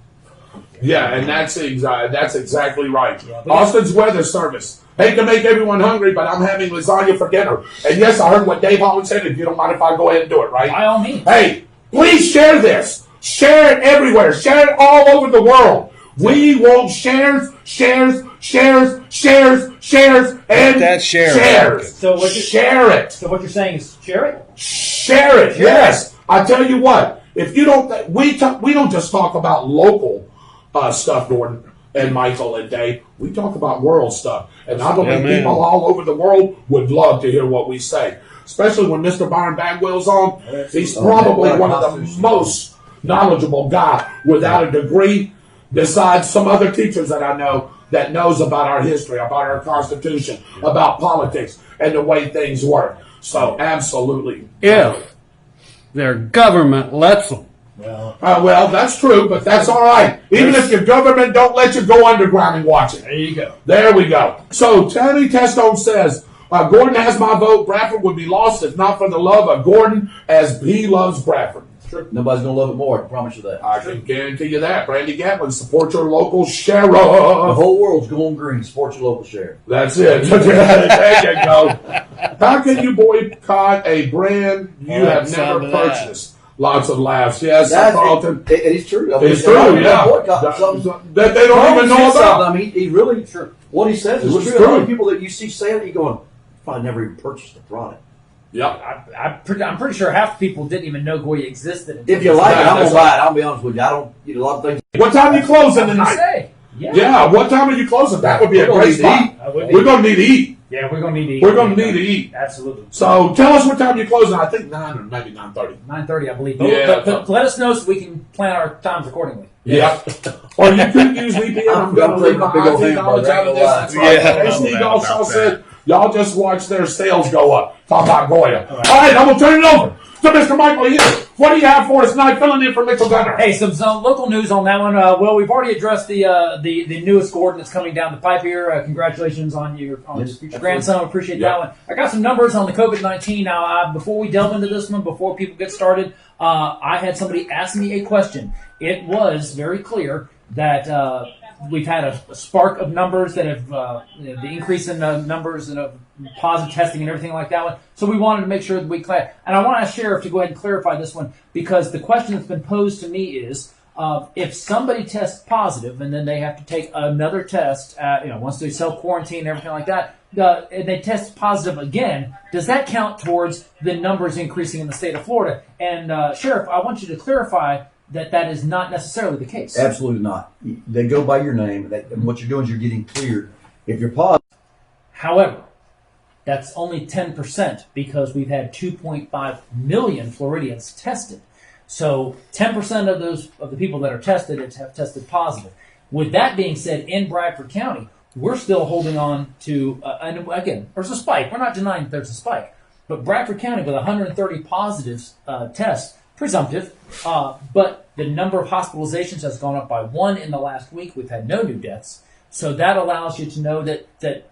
Yeah, and that's exactly right. Austin's Weather Service. Hate to make everyone hungry, but I'm having lasagna for dinner. And yes, I heard what Dave Holland said. If you don't mind if I go ahead and do it, right? By all means. Hey, please share this. Share it everywhere. Share it all over the world. We want shares, and that share. shares. So what you- Share it. So what you're saying is share it? Share it. Yes. I tell you what. If you don't, we don't just talk about local stuff, Gordon and Michael and Dave. We talk about world stuff, and I believe man. people all over the world would love to hear what we say, especially when Mr. Byron Bagwell's on. He's probably one of the most knowledgeable guy without a degree, besides some other teachers that I know that knows about our history, about our Constitution, about politics, and the way things work. So, absolutely. If their government lets them. Well, that's true, but that's all right. Even if your government don't let you go underground and watch it. There you go. There we go. So, Tony Testone says, Gordon has my vote. Bradford would be lost if not for the love of Gordon, as he loves Bradford. Nobody's going to love it more. I can promise you that. I can guarantee you that. Brandy Gatlin, support your local sheriff. The whole world's going green. Support your local sheriff. That's it. There you go. How can you boycott a brand you have never some of that. purchased? Lots of laughs. Yes, That's Carlton. it is true. I mean, It's true, yeah. boycott something. That they don't even know about. I mean, he really what he says is It's true. true. A lot of people that you see say it, you going, probably never even purchased the product. Yep. I'm pretty sure half the people didn't even know Goya existed. If you like it, I'm That's gonna buy it. I'll be honest with you. I don't eat a lot of things. What time you closing tonight? Say. Yeah. Yeah, what time are you closing? That would be a We're gonna great need to spot. We're going to need to eat. Yeah, we're gonna need to eat. We're going to need to eat. Absolutely. So tell us what time you're closing. I think 9 or maybe 9:30. 9:30, I believe. Yeah. But let us know so we can plan our times accordingly. Yeah. Or you could use VPN. I'm going to I'm leave my taking a big old IT knowledge out of this. That's right. Yeah. AC Goldshaw said, y'all just watch their sales go up. Talk about Goya. All right, I'm going to turn it over to Mr. Michael Hill. What do you have for us tonight? Filling in for Mitchell Gunner. Hey, some local news on that one. Well, we've already addressed the newest Gordon that's coming down the pipe here. Congratulations on your future grandson. Appreciate that one. I got some numbers on the COVID-19 now. Before we delve into this one, before people get started, I had somebody ask me a question. It was very clear that we've had a spark of numbers that have the increase in numbers and of positive testing and everything like that one. So we wanted to make sure that we and I want to ask Sheriff to go ahead and clarify this one, because the question that's been posed to me is if somebody tests positive and then they have to take another test, once they self-quarantine and everything like that, and they test positive again, does that count towards the numbers increasing in the state of Florida? And Sheriff, I want you to clarify that is not necessarily the case. Absolutely not. They go by your name, and what you're doing is you're getting cleared. If you're positive, However, that's only 10% because we've had 2.5 million Floridians tested. So 10% of the people that are tested have tested positive. With that being said, in Bradford County, we're still holding on to, and again, there's a spike. We're not denying that there's a spike. But Bradford County with 130 positive tests, presumptive, but the number of hospitalizations has gone up by 1 in the last week. We've had no new deaths. So that allows you to know that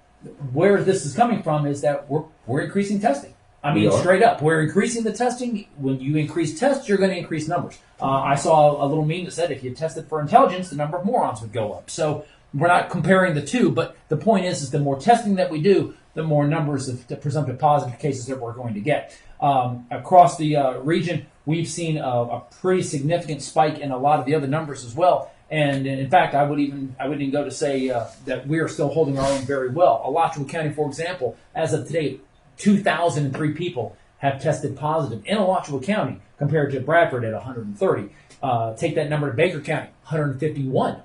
where this is coming from is that we're increasing testing. I mean, straight up, we're increasing the testing. When you increase tests, you're going to increase numbers. I saw a little meme that said if you tested for intelligence, the number of morons would go up. So we're not comparing the two, but the point is the more testing that we do, the more numbers of the presumptive positive cases that we're going to get. Across the region, we've seen a pretty significant spike in a lot of the other numbers as well. And in fact, I would even go to say that we are still holding our own very well. Alachua County, for example, as of today, 2,003 people have tested positive in Alachua County compared to Bradford at 130. Take that number to Baker County, 151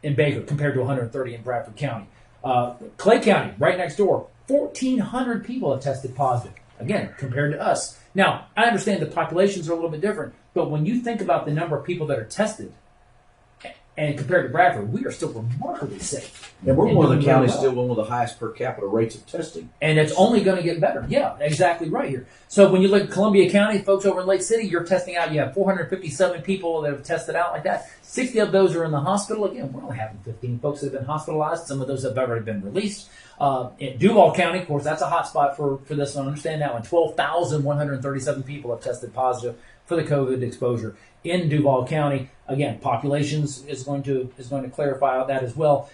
in Baker compared to 130 in Bradford County. Clay County, right next door, 1,400 people have tested positive, again, compared to us. Now, I understand the populations are a little bit different, but when you think about the number of people that are tested, And compared to Bradford, we are still remarkably safe. And we're one of the doing counties really still one of the highest per capita rates of testing. And it's only going to get better. Yeah, exactly right here. So when you look at Columbia County, folks over in Lake City, you're testing out. You have 457 people that have tested out like that. 60 of those are in the hospital. Again, we're only having 15 folks that have been hospitalized. Some of those have already been released. In Duval County, of course, that's a hot spot for this one. Understand that one. 12,137 people have tested positive for the COVID exposure in Duval County. Again, populations is going to clarify that as well.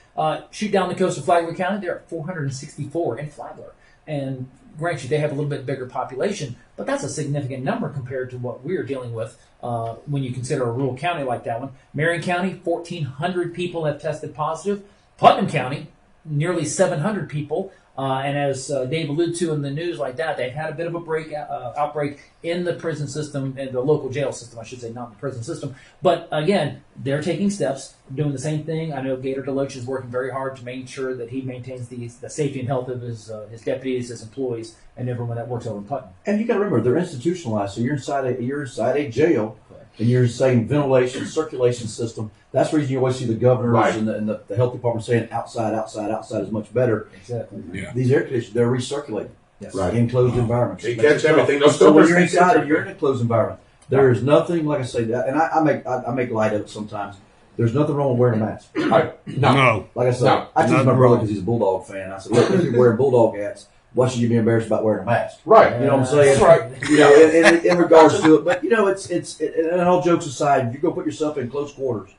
Shoot down the coast of Flagler County, they're at 464 in Flagler. And granted, they have a little bit bigger population, but that's a significant number compared to what we're dealing with when you consider a rural county like that one. Marion County, 1,400 people have tested positive. Putnam County, nearly 700 people. And as Dave alluded to in the news like that, they've had a bit of a outbreak in the prison system, in the local jail system, I should say, not the prison system. But again, they're taking steps, doing the same thing. I know Gator Deloach is working very hard to make sure that he maintains the safety and health of his deputies, his employees, and everyone that works over in Putnam. And you got to remember, they're institutionalized, so you're inside a jail, and you're saying ventilation, circulation system. That's the reason you always see the governors Right. and the health department saying outside is much better. Exactly. Yeah. These air conditioners, they're recirculating. Yes. Right. In closed environments. They Makes catch it tough. everything. Those So when filters you're they catch inside, everything. you're in a closed environment. There is nothing, like I say, that, and I make light of it sometimes. There's nothing wrong with wearing a mask. No. Like I said, No. I teach my Nothing brother wrong. because he's a Bulldog fan. I said, look, if you're wearing Bulldog hats, why should you be embarrassed about wearing a mask? Right. You know what I'm saying? That's right. You know, in regards to it, but you know, and all jokes aside, you go put yourself in close quarters.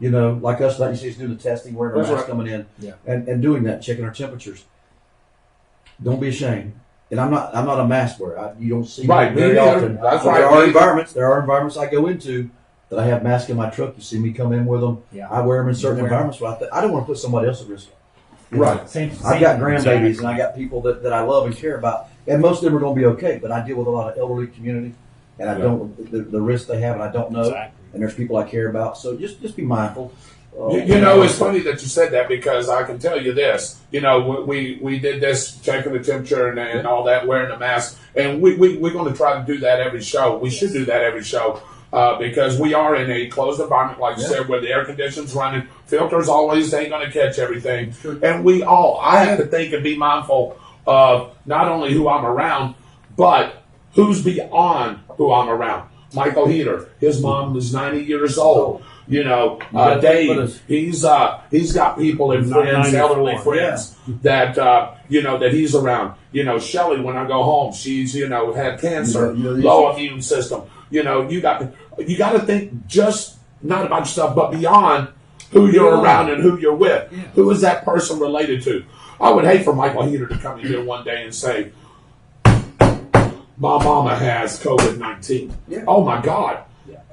You know, like us, like you see us doing the testing, wearing our That's mask right. coming in, Yeah. and doing that, checking our temperatures. Don't be ashamed. And I'm not a mask wearer. You don't see Right, me me very neither. often. That's But right, There me are neither. environments I go into that I have masks in my truck. You see me come in with them. Yeah. I wear them in certain You wear 'em. environments, but I don't want to put somebody else at risk. Right. Same. I've got grandbabies Exactly. and I got people that I love and care about, and most of them are going to be okay. But I deal with a lot of elderly community, and I Yeah. don't the risk they have, and I don't know. Exactly. And there's people I care about, so just be mindful. You know, it's funny that you said that because I can tell you this. You know, we did this checking the temperature and all that, wearing the mask, and we're going to try to do that every show. We should do that every show because we are in a closed environment, like you said, where the air conditioning's running. Filters always ain't going to catch everything, and I had to think and be mindful of not only who I'm around, but who's beyond who I'm around. Michael Heater, his mom is 90 years old. You know, gotta think with Dave, us. he's got people and friends, 94, elderly friends that you know that he's around. You know, Shelly, when I go home, she's had cancer, You know, low immune system. You know, you got to think just not about yourself, but beyond who you're around and who you're with. Yeah. Who is that person related to? I would hate for Michael Heater to come in here one day and say, "My mama has COVID-19." Yeah. Oh my God.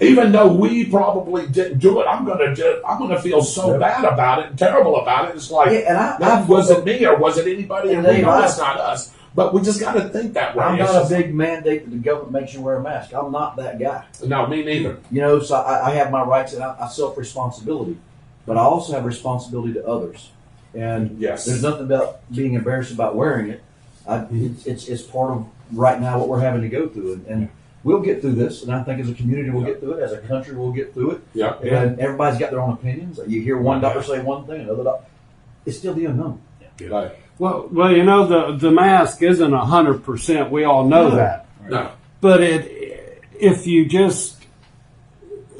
Even though we probably didn't do it, I'm gonna feel so bad about it and terrible about it. It's like, Yeah, and was it me or was it anybody? And And we Dave, know it's not us, but we just got to think that way. I'm It's not a just- big mandate that the government makes you wear a mask. I'm not that guy. No, me neither. You know, so I have my rights and I self responsibility, but I also have responsibility to others. And Yes. there's nothing about being embarrassed about wearing it. It's part of right now what we're having to go through, and we'll get through this. And I think as a community we'll get through it. As a country we'll get through it. Yeah. And everybody's got their own opinions. You hear one doctor say one thing, another doctor. It's still the unknown. Right. Well, you know, the mask isn't 100%. We all know that. No. But if you just,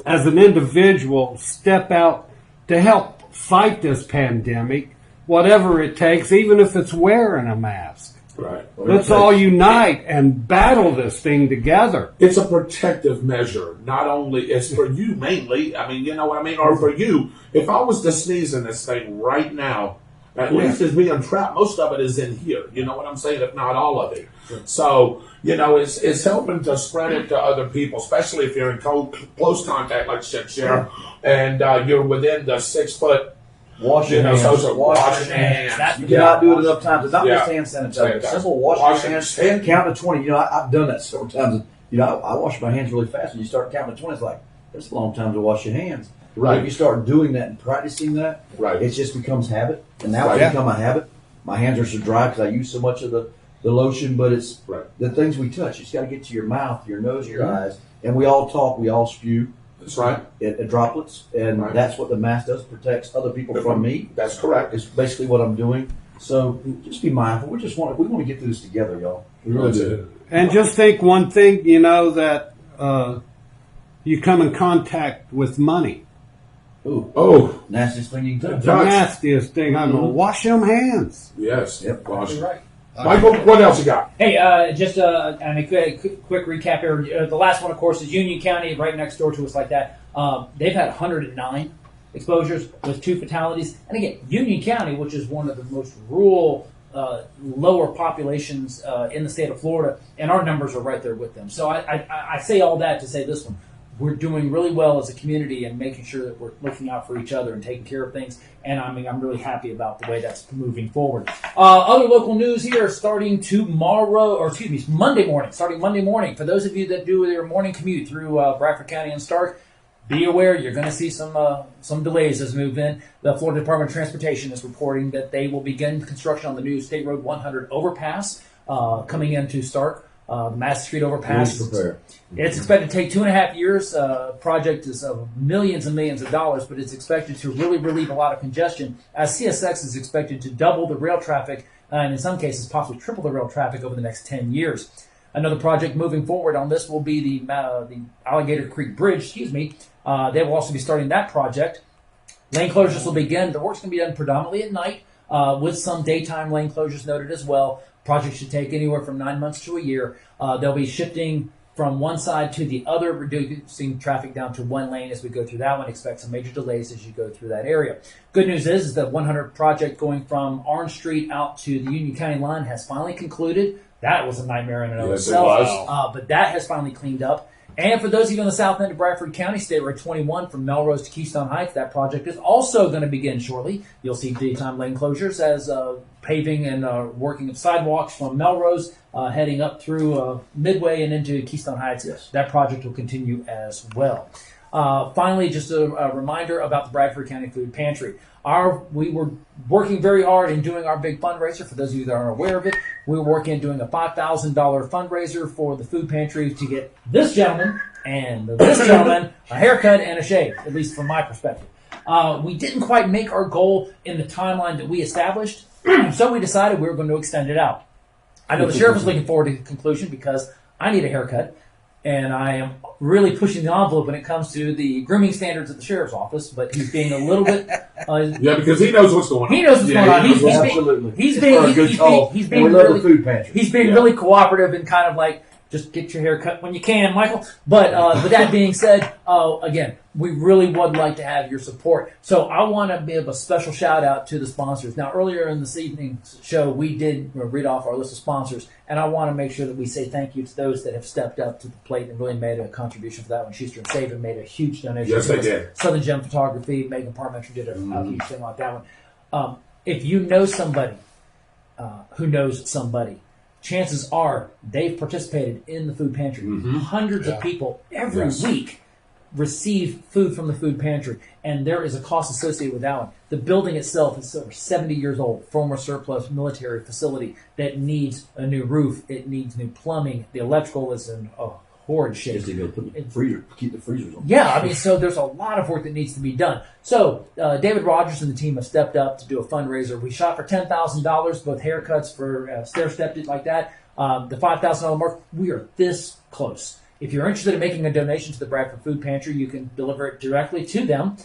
as an individual, step out to help fight this pandemic, whatever it takes, even if it's wearing a mask, Right. let's all unite and battle this thing together. It's a protective measure. Not only it's for you mainly. I mean, you know what I mean, or for you. If I was to sneeze in this thing right now, at least it's being trapped. Most of it is in here. You know what I'm saying? If not all of it. So it's helping to spread it to other people, especially if you're in close contact, like you said, Sheriff, and you're within the 6 foot. Wash your hands. So wash your hands. hands. You cannot do it enough times. It's not Yeah. just hand sanitizer. Sanitizer. Simple wash Wash your your hands. hands. Count to 20. You know, I've done that several times. You know, I wash my hands really fast. When you start counting to 20, it's like, that's a long time to wash your hands. Right. But if you start doing that and practicing that, Right. it just becomes habit. And now Right. it's become a habit. My hands are so dry because I use so much of the lotion, but it's Right. the things we touch. It's got to get to your mouth, your nose, your eyes. And we all talk, we all spew. That's right. It droplets, and Right. that's what the mask does, protects other people from me. That's correct. It's basically what I'm doing. So just be mindful. We want to get through this together, y'all. We really do. And just think one thing, you know, that you come in contact with money. Ooh, Oh, nastiest thing you can do. The nastiest thing. I'm going to wash them hands. yes. Yep. Gosh. You're right. Michael, what else you got? Hey, just I mean, quick recap here. The last one, of course, is Union County, right next door to us, like that. They've had 109 exposures with 2 fatalities, and again, Union County, which is one of the most rural, lower populations in the state of Florida, and our numbers are right there with them. So I say all that to say this one. We're doing really well as a community and making sure that we're looking out for each other and taking care of things. And I mean, I'm really happy about the way that's moving forward. Other local news here starting Monday morning. Starting Monday morning. For those of you that do their morning commute through Bradford County and Stark, be aware you're going to see some delays as we move in. The Florida Department of Transportation is reporting that they will begin construction on the new State Road 100 overpass coming into Stark. The Mass Street overpass. It's expected to take 2.5 years. Project is millions and millions of dollars, but it's expected to really relieve a lot of congestion, as CSX is expected to double the rail traffic and in some cases possibly triple the rail traffic over the next 10 years. Another project moving forward on this will be the Alligator Creek Bridge. They will also be starting that project. Lane closures will begin. The work's going to be done predominantly at night, with some daytime lane closures noted as well. Project should take anywhere from 9 months to a year. They'll be shifting from one side to the other, reducing traffic down to one lane as we go through that one. Expect some major delays as you go through that area. Good news is the 100 project going from Orange Street out to the Union County line has finally concluded. That was a nightmare in and of itself. It was. But that has finally cleaned up. And for those of you on the south end of Bradford County, State Road 21 from Melrose to Keystone Heights, that project is also going to begin shortly. You'll see daytime lane closures as paving and working of sidewalks from Melrose heading up through Midway and into Keystone Heights. Yes. That project will continue as well. Finally, just a reminder about the Bradford County Food Pantry. We were working very hard in doing our big fundraiser. For those of you that aren't aware of it, we were working on doing a $5,000 fundraiser for the food pantry to get this gentleman and this gentleman a haircut and a shave, at least from my perspective. We didn't quite make our goal in the timeline that we established, so we decided we were going to extend it out. I know the sheriff was looking forward to the conclusion because I need a haircut, and I am really pushing the envelope when it comes to the grooming standards at the sheriff's office, but he's being a little bit... Yeah, because he knows what's going on. He knows what's going on. Absolutely. He's For a good cause. being And we love really, the food pantry. he's being really cooperative and kind of like, just get your hair cut when you can, Michael. But with that being said, again, we really would like to have your support. So I want to give a special shout out to the sponsors. Now, earlier in this evening's show, we did read off our list of sponsors, and I want to make sure that we say thank you to those that have stepped up to the plate and really made a contribution for that one. Schuster and Saban made a huge donation. Yes, to they us. did. Southern Gem Photography, Megan Parmenter did a huge thing like that one. If you know somebody who knows somebody, chances are they've participated in the food pantry. Hundreds of people every week receive food from the food pantry, and there is a cost associated with that one. The building itself is over 70 years old, former surplus military facility that needs a new roof. It needs new plumbing. The electrical is in a horrid shape. Just to go put the freezer, keep the freezers on. Yeah, I mean, so there's a lot of work that needs to be done. So David Rodgers and the team have stepped up to do a fundraiser. We shot for $10,000, both haircuts for stair-stepped it like that. The $5,000 mark, we are this close. If you're interested in making a donation to the Bradford Food Pantry, you can deliver it directly to them.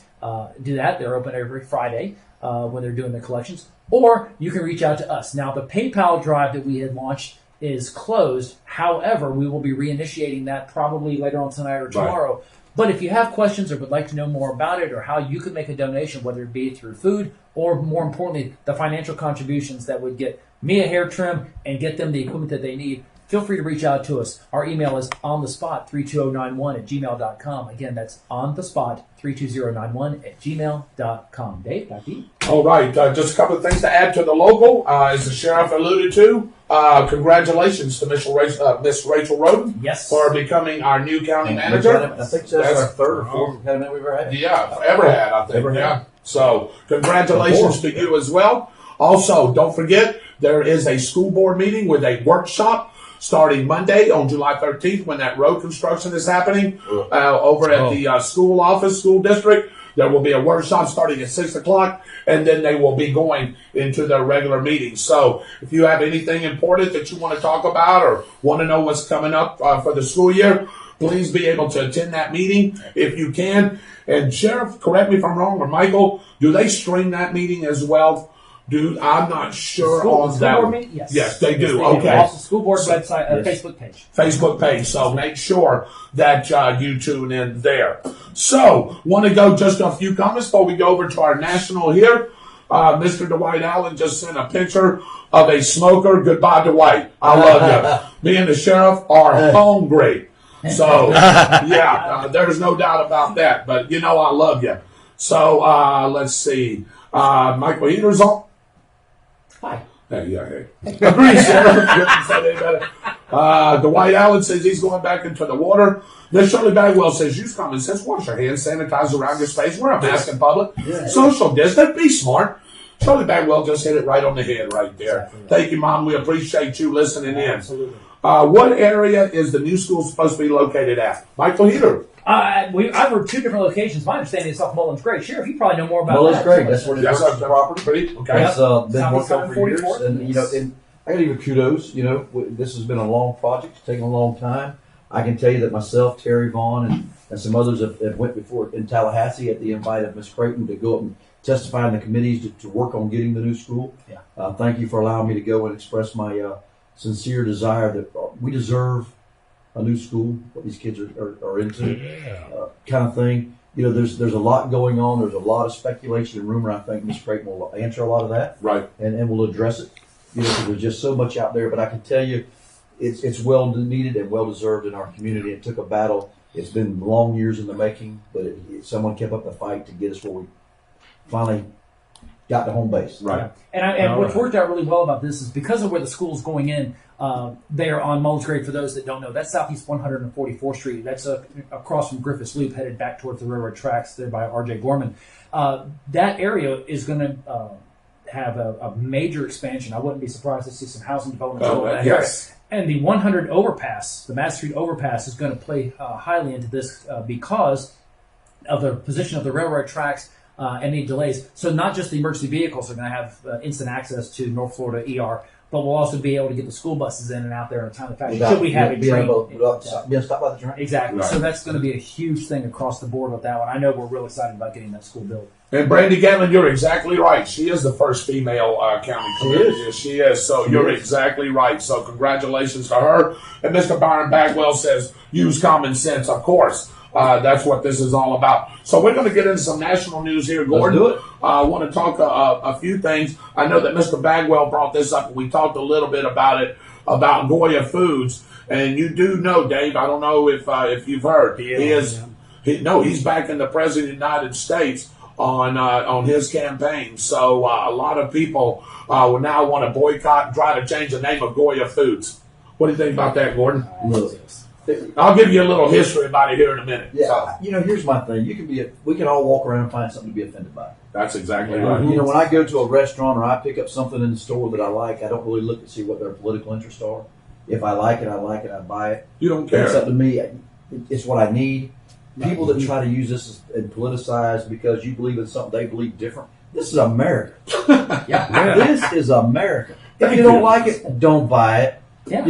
Do that. They're open every Friday when they're doing their collections. Or you can reach out to us. Now, the PayPal drive that we had launched is closed. However, we will be reinitiating that probably later on tonight or tomorrow. Right. But if you have questions or would like to know more about it or how you could make a donation, whether it be through food or, more importantly, the financial contributions that would get me a hair trim and get them the equipment that they need, feel free to reach out to us. Our email is onthespot32091@gmail.com. Again, that's onthespot32091@gmail.com. Dave, back to you. All right. Just a couple of things to add to the local. As the sheriff alluded to, congratulations to Miss Rachel Roden for becoming our new county manager. I think that's our third or fourth county manager we've ever had. Yeah, ever had, I think. Yeah. So congratulations to you as well. Also, don't forget, there is a school board meeting with a workshop starting Monday on July 13th when that road construction is happening over at the school district. There will be a workshop starting at 6 o'clock, and then they will be going into their regular meetings. So if you have anything important that you want to talk about or want to know what's coming up for the school year, please be able to attend that meeting if you can. And Sheriff, correct me if I'm wrong, or Michael, do they stream that meeting as well? I'm not sure on that. Board meeting? Yes. Yes, they do. Yes, Okay. Also, school board website, Facebook page. Facebook page. So make sure that you tune in there. So, want to go just a few comments before we go over to our national here. Mr. Dwight Allen just sent a picture of a smoker. Goodbye, Dwight. I love you. Me and the sheriff are hungry. So, there's no doubt about that. But, I love you. So, let's see. Michael Eater's on. Hi. Hey. Agree, Sheriff. Couldn't say any better. Dwight Allen says he's going back into the water. Then Shirley Bagwell says, use common sense. Wash your hands, sanitize around your face, wear a mask in public, social distance, be smart. Shirley Bagwell just hit it right on the head right there. Exactly. Thank you, Mom. We appreciate you listening in. Absolutely. What area is the new school supposed to be located at? Michael Heater. I've heard two different locations. My understanding is off Mullins Grade. Sheriff, you probably know more about Mullins that. Grade. That's where it's property. Okay. It's been worked on for years, 44th. and and I got to give you kudos. This has been a long project. It's taken a long time. I can tell you that myself, Terry Vaughn, and some others have went before in Tallahassee at the invite of Ms. Creighton to go up and testify in the committees to work on getting the new school. Yeah. Thank you for allowing me to go and express my sincere desire that we deserve a new school, what these kids are into, kind of thing. There's a lot going on. There's a lot of speculation and rumor. I think Ms. Creighton will answer a lot of that, right, and will address it. Because there's just so much out there. But I can tell you, it's well needed and well deserved in our community. It took a battle. It's been long years in the making, but someone kept up the fight to get us where we finally got to home base. Right. And what's worked out really well about this is because of where the school's going in, they are on Mullins Grade. For those that don't know, that's Southeast 144th Street. That's across from Griffiths Loop, headed back towards the railroad tracks there by R.J. Gorman. That area is going to have a major expansion. I wouldn't be surprised to see some housing development over that area. And the 100 overpass, the Mass Street overpass, is going to play highly into this because of the position of the railroad tracks any delays. So not just the emergency vehicles are going to have instant access to North Florida ER, but we'll also be able to get the school buses in and out there in a timely fashion. Should we have a train? Stop by the train. Exactly. Right. So that's going to be a huge thing across the board with that one. I know we're real excited about getting that school built. And Brandy Gatlin, you're exactly right. She is the first female county commissioner. She is. So you're exactly right. So congratulations to her. And Mr. Byron Bagwell says, use common sense, of course. That's what this is all about. So we're going to get into some national news here, Gordon. Let's do it. I want to talk a few things. I know that Mr. Bagwell brought this up, and we talked a little bit about it, about Goya Foods. And you do know, Dave, I don't know if you've heard, he's backing the President of the United States on his campaign. So a lot of people will now want to boycott and try to change the name of Goya Foods. What do you think about that, Gordon? Look, I'll give you a little history about it here in a minute. Yeah, here's my thing. We can all walk around and find something to be offended by. That's exactly right. When I go to a restaurant or I pick up something in the store that I like, I don't really look to see what their political interests are. If I like it, I buy it. You don't care. It's up to me. It's what I need. People that try to use this and politicize because you believe in something they believe different. This is America. This is America. If you don't like it, don't buy it. Yeah.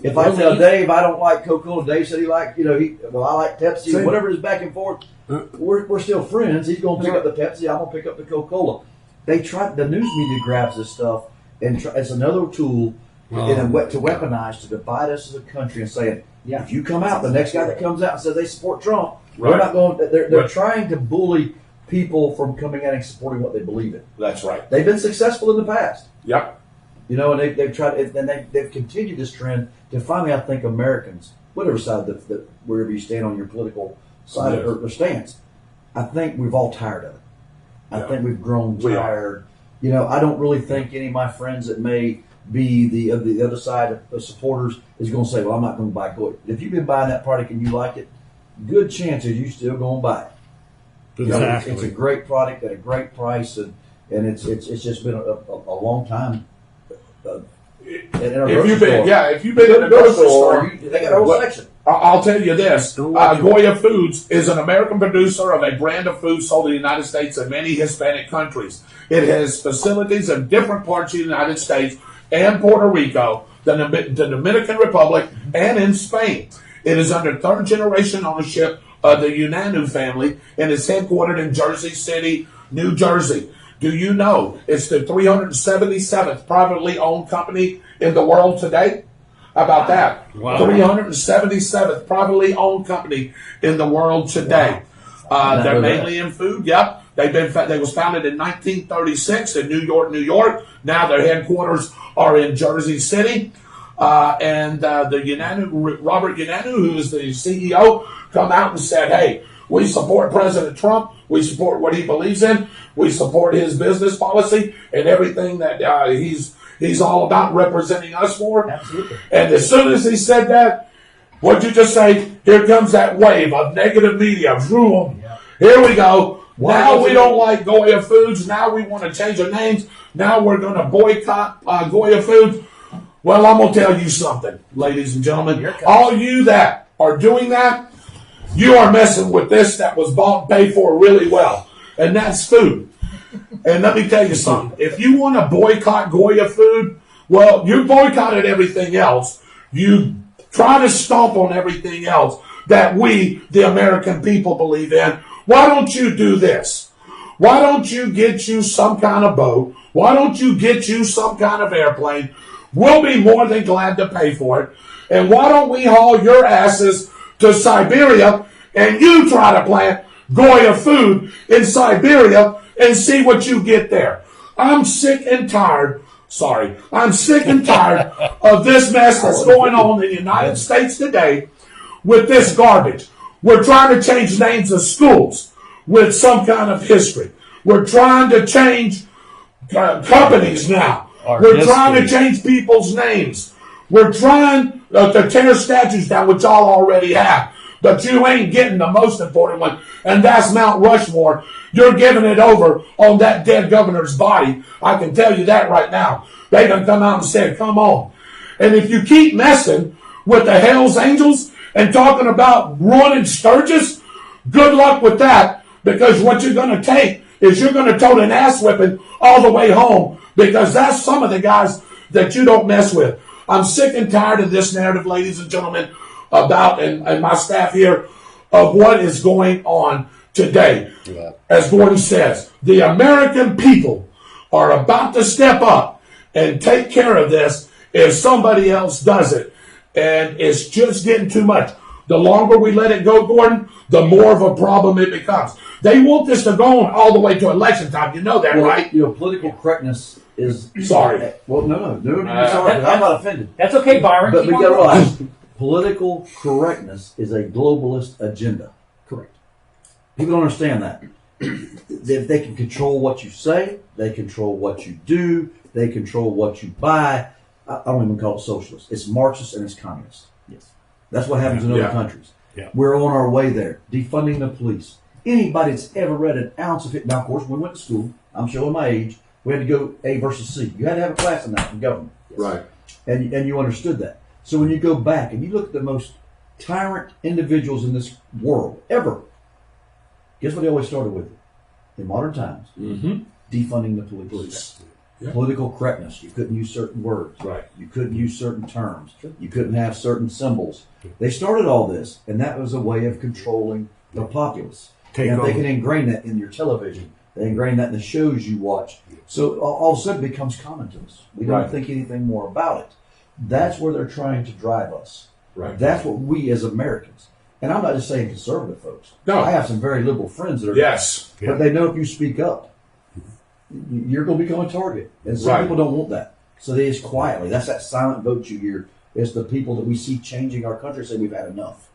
If I tell Dave I don't like Coca-Cola, Dave said he liked, I like Pepsi, whatever it is back and forth, we're still friends. He's going to pick up the Pepsi, I'm going to pick up the Coca-Cola. The news media grabs this stuff and it's another tool to weaponize, to divide us as a country and saying, if you come out, the next guy that comes out and says they support Trump, they're not going. They're trying to bully people from coming out and supporting what they believe in. That's right. They've been successful in the past. Yep. And they've tried, and they've continued this trend to finally, I think, Americans, whatever side wherever you stand on your political side or stance, I think we've all tired of it. I think we've grown tired. I don't really think any of my friends that may be the other side of the supporters is going to say, well, I'm not going to buy Goya. If you've been buying that product and you like it, good chances you still going to buy it. Exactly. It's a great product at a great price, and it's just been a long time in a If grocery you've been, store. yeah, if you've been in a grocery store, They got a whole Well, section. I'll tell you this. Don't let you- Goya Foods is an American producer of a brand of food sold in the United States and many Hispanic countries. It has facilities in different parts of the United States and Puerto Rico, the Dominican Republic, and in Spain. It is under third generation ownership of the Unanu family and is headquartered in Jersey City, New Jersey. Do you know it's the 377th privately owned company in the world today? How about that? Wow. 377th privately owned company in the world today. They're mainly in food. Yep. They was founded in 1936 in New York, New York. Now their headquarters are in Jersey City. And the Robert Unanu, who is the CEO, come out and said, hey, we support President Trump. We support what he believes in. We support his business policy and everything that he's all about representing us for. Absolutely. And as soon as he said that, what'd you just say? Here comes that wave of negative media. Vroom. Here we go. Now we don't like Goya Foods. Now we want to change our names. Now we're going to boycott Goya Foods. Well, I'm going to tell you something, ladies and gentlemen. All you that are doing that, you are messing with this that was bought and paid for really well. And that's food. And let me tell you something. If you want to boycott Goya Food, well, you boycotted everything else. You try to stomp on everything else that we, the American people, believe in. Why don't you do this? Why don't you get you some kind of boat? Why don't you get you some kind of airplane? We'll be more than glad to pay for it. And why don't we haul your asses to Siberia and you try to plant Goya Food in Siberia and see what you get there? I'm sick and tired. I'm sick and tired of this mess that's going on in the United States today with this garbage. We're trying to change names of schools with some kind of history. We're trying to change companies now. We're trying to change people's names. We're trying to tear statues down, which y'all already have. But you ain't getting the most important one, and that's Mount Rushmore. You're giving it over on that dead governor's body. I can tell you that right now. They done come out and said, come on. And if you keep messing with the Hells Angels and talking about ruining Sturgis, good luck with that, because what you're going to take is you're going to tote an ass whipping all the way home, because that's some of the guys that you don't mess with. I'm sick and tired of this narrative, ladies and gentlemen, about, and my staff here, of what is going on today. Yeah. As Gordon says, the American people are about to step up and take care of this if somebody else does it. And it's just getting too much. The longer we let it go, Gordon, the more of a problem it becomes. They want this to go on all the way to election time. You know that, right? You know, political correctness is... Sorry. Well, no, sorry. I'm not offended. That's okay, Byron. But we got to realize, political correctness is a globalist agenda. Correct. People don't understand that. If they can control what you say, they control what you do, they control what you buy. I don't even call it socialist. It's Marxist and it's communist. Yes. That's what happens in other countries. Yeah. We're on our way there. Defunding the police. Anybody that's ever read an ounce of it. Now, of course, when we went to school, I'm showing my age, we had to go A versus C. You had to have a class in that from government. Yes. Right. And you understood that. So when you go back and you look at the most tyrant individuals in this world ever, guess what they always started with? In modern times, defunding the police. Yeah. Political correctness. You couldn't use certain words. Right. You couldn't use certain terms. You couldn't have certain symbols. They started all this, and that was a way of controlling the populace. And they can ingrain that in your television. They ingrain that in the shows you watch. So all of a sudden it becomes common to us. We don't think anything more about it. That's where they're trying to drive us. Right. That's what we as Americans. And I'm not just saying conservative folks. No. I have some very liberal friends that are. But they know if you speak up, you're going to become a target. And some people don't want that. So they just quietly, that's that silent vote you hear. It's the people that we see changing our country say we've had enough.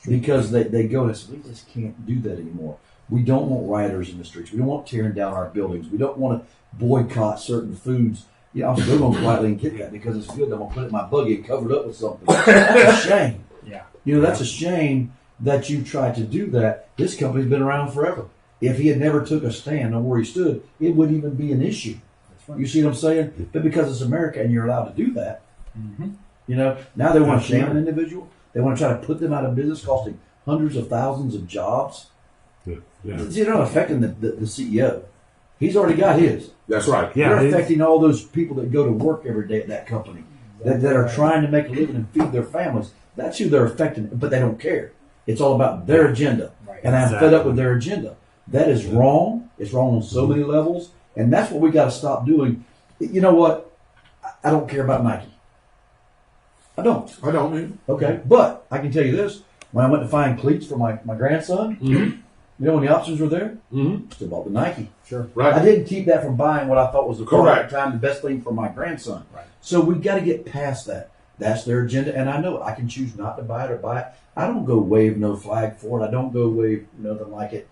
Because they go and say, we just can't do that anymore. We don't want rioters in the streets. We don't want tearing down our buildings. We don't want to boycott certain foods. You know, I'm still going to quietly and get that because it's good. I'm going to put it in my buggy and cover it up with something. That's a shame. Yeah. You know, that's a shame that you tried to do that. This company's been around forever. If he had never took a stand on where he stood, it wouldn't even be an issue. You see what I'm saying? But because it's America and you're allowed to do that, now they want to shame an individual. They want to try to put them out of business, costing hundreds of thousands of jobs. Yeah. You're not affecting the CEO. He's already got his. That's right. Yeah. You're affecting all those people that go to work every day at that company that are trying to make a living and feed their families. That's who they're affecting, but they don't care. It's all about their agenda. And I'm fed up with their agenda. That is wrong. It's wrong on so many levels. And that's what we got to stop doing. You know what? I don't care about Nike. I don't. I don't mean. Okay. But I can tell you this. When I went to find cleats for my grandson, you know, when the options were there, still bought the Nike. Sure. Right. I didn't keep that from buying what I thought was the Correct. time, the best thing for my grandson. Right. So we got to get past that. That's their agenda, and I know it. I can choose not to buy it or buy it. I don't go wave no flag for it. I don't go wave nothing like it.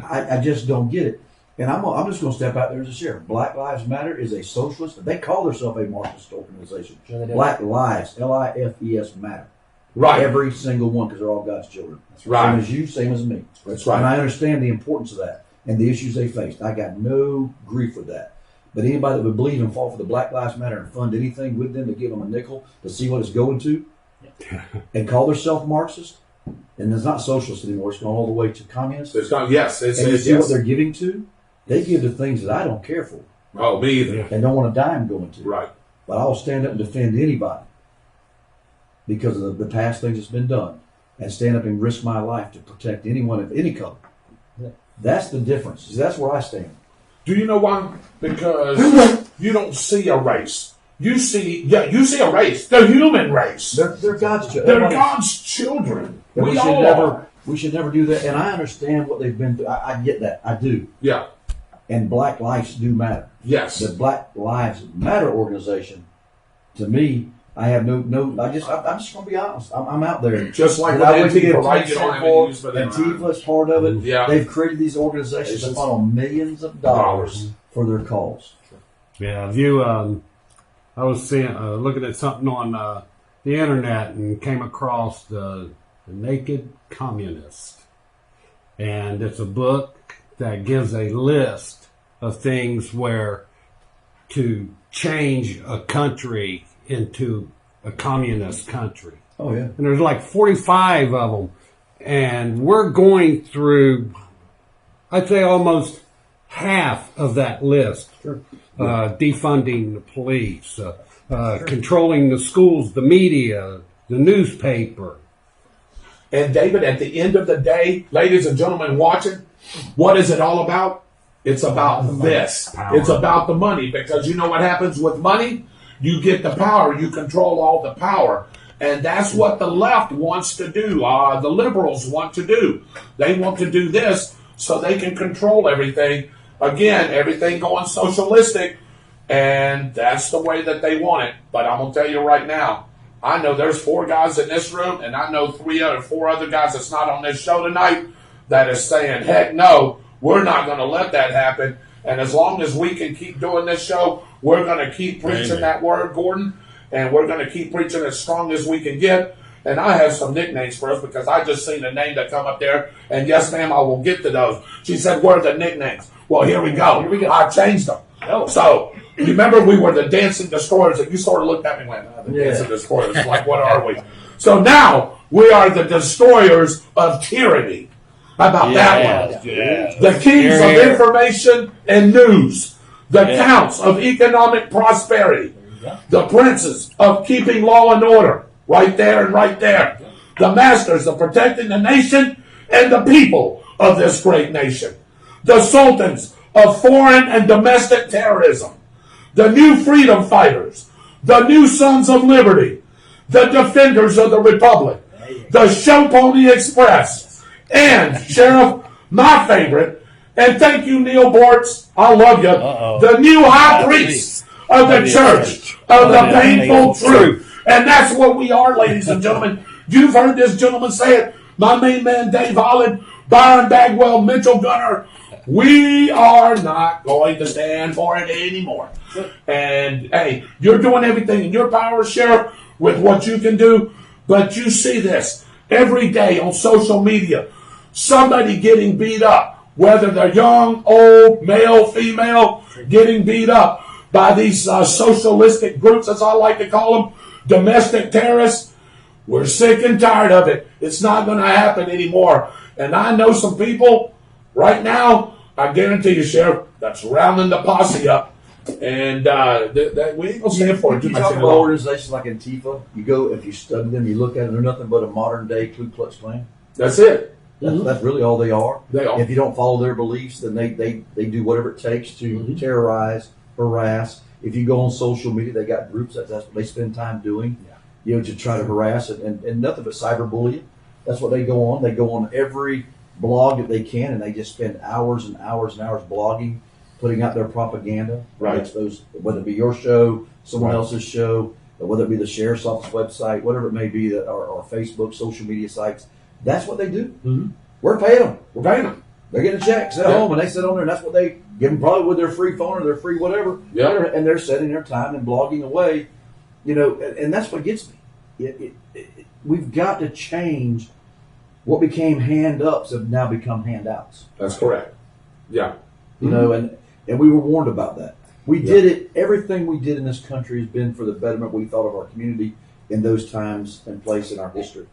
I just don't get it. And I'm just going to step out there as a sheriff. Black Lives Matter is a socialist. They call themselves a Marxist organization. Sure they do. Black Lives, L-I-F-E-S, matter. Right. Every single one, because they're all God's children. Right. Same as you, same as me. That's right. And I understand the importance of that and the issues they faced. I got no grief with that. But anybody that would believe and fall for the Black Lives Matter and fund anything with them to give them a nickel to see what it's going to and call themselves Marxist, and it's not socialist anymore. It's gone all the way to communist. It's not. Yes. It's And you it's see what yes. they're giving to? They give to things that I don't care for Oh, me either. and don't want a dime going to. Right. But I'll stand up and defend anybody because of the past things that's been done and stand up and risk my life to protect anyone of any color. That's the difference. See, that's where I stand. Do you know why? Because you don't see a race. You see a race. The human race. They're God's children. They're God's children. And We all are. we should never do that. And I understand what they've been through. I get that. I do. Yeah. And black lives do matter. Yes. The Black Lives Matter organization, to me, I have no. I'm just going to be honest. I'm out there. Just like And with I went to get Antifa, right? You Antifa don't have any use for them. Antifa is part of it. Yeah. They've created these organizations that funnel millions of dollars for their cause. Yeah, I was seeing, looking at something on the internet and came across the Naked Communist, and it's a book that gives a list of things where to change a country into a communist country. Oh yeah. And there's like 45 of them, and we're going through, I'd say, almost half of that list. Sure. Defunding the police, controlling the schools, the media, the newspaper. And David, at the end of the day, ladies and gentlemen watching, what is it all about? It's about this. Power. It's about the money, because you know what happens with money? You get the power. You control all the power. And that's what the left wants to do. The liberals want to do. They want to do this so they can control everything. Again, everything going socialistic, and that's the way that they want it. But I'm going to tell you right now, I know there's 4 guys in this room, and I know 4 other guys that's not on this show tonight that is saying, heck no, we're not going to let that happen. And as long as we can keep doing this show, we're going to keep preaching that word, Gordon, and we're going to keep preaching as strong as we can get. And I have some nicknames for us, because I just seen a name that come up there, and yes, ma'am, I will get to those. She said, "Where are the nicknames?" Well, here we go. I changed them. Oh. So, remember we were the Dancing Destroyers, and you sort of looked at me and went, the Dancing Destroyers, like, what are we? So now, we are the Destroyers of Tyranny. How about that one? Yeah. The kings of information and news. The counts of economic prosperity. The princes of keeping law and order. Right there and right there. The masters of protecting the nation and the people of this great nation. The sultans of foreign and domestic terrorism. The new freedom fighters. The new sons of liberty. The defenders of the republic. The Show Pony Express. And, Sheriff, my favorite, and thank you, Neil Bortz, I love you, the new high priest of the church of the painful truth. And that's what we are, ladies and gentlemen. You've heard this gentleman say it. My main man, Dave Holland, Byron Bagwell, Mitchell Gunner. We are not going to stand for it anymore. And, hey, you're doing everything in your power, Sheriff, with what you can do. But you see this every day on social media. Somebody getting beat up. Whether they're young, old, male, female, getting beat up. by these socialistic groups, as I like to call them, domestic terrorists. We're sick and tired of it. It's not going to happen anymore. And I know some people right now, I guarantee you, Sheriff, that's rounding the posse up. And we ain't going to stand for it too You much talk about anymore. organizations like Antifa. You go, if you study them, you look at them, they're nothing but a modern day Ku Klux Klan. That's it. That's really all they are. They are. If you don't follow their beliefs, then they do whatever it takes to terrorize, harass. If you go on social media, they got groups that's what they spend time doing. You know, to try to harass and nothing but cyberbullying. That's what they go on. They go on every blog that they can, and they just spend hours and hours and hours blogging, putting out their propaganda. Right. It's those, whether it be your show, someone Right. else's show, or whether it be the sheriff's office website, whatever it may be, that or Facebook, social media sites. That's what they do. Mhm. We're paying them. We're paying them. They're getting checks at home, and they sit on there, and that's what they give them, probably with their free phone or their free whatever. Yeah. And they're setting their time and blogging away, you know, and that's what gets me. We've got to change what became hand-ups have now become handouts. That's correct. Yeah. You know, and we were warned about that. We did it. Everything we did in this country has been for the betterment we thought of our community in those times and place in our history.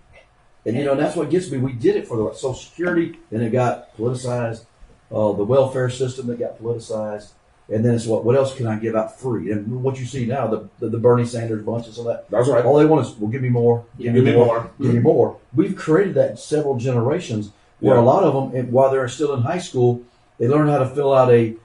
And, you know, that's what gets me. We did it for the Social Security, then it got politicized. The welfare system that got politicized. And then it's what else can I give out free? And what you see now, the Bernie Sanders bunch and so that. That's right. All they want is, well, give me more. Give me more. Give me more. We've created that in several generations where Yeah. a lot of them, and while they're still in high school, they learn how to fill out a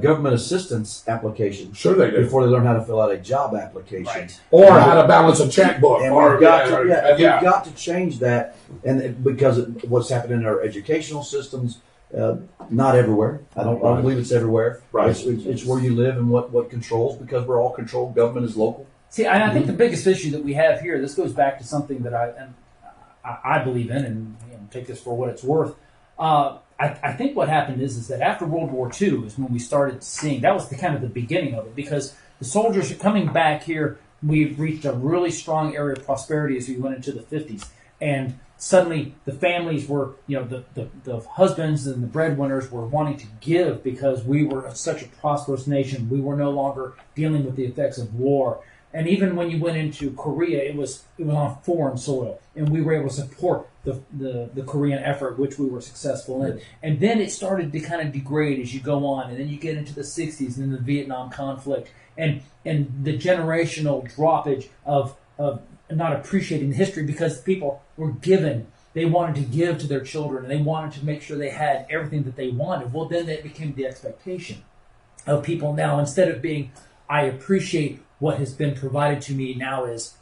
government assistance application Sure they do. before they learn how to fill out a job application. Right. Or how to balance a checkbook. And Or, we've got yeah, we've got to change that, and because of what's happening in our educational systems, not everywhere. I don't believe it's everywhere. Right. It's where you live and what controls, because we're all controlled. Government is local. See, I think the biggest issue that we have here, this goes back to something that I believe in, and take this for what it's worth. I think what happened is that after World War II is when we started seeing, that was the kind of the beginning of it, because the soldiers are coming back here. We've reached a really strong area of prosperity as we went into the 50s. And suddenly the families were, the husbands and the breadwinners were wanting to give because we were such a prosperous nation. We were no longer dealing with the effects of war. And even when you went into Korea, it was on foreign soil, and we were able to support the Korean effort, which we were successful in. And then it started to kind of degrade as you go on, and then you get into the 60s and then the Vietnam conflict, and the generational droppage of not appreciating the history, because people were given. They wanted to give to their children, and they wanted to make sure they had everything that they wanted. Well, then that became the expectation of people now. Instead of being, I appreciate what has been provided to me, now is,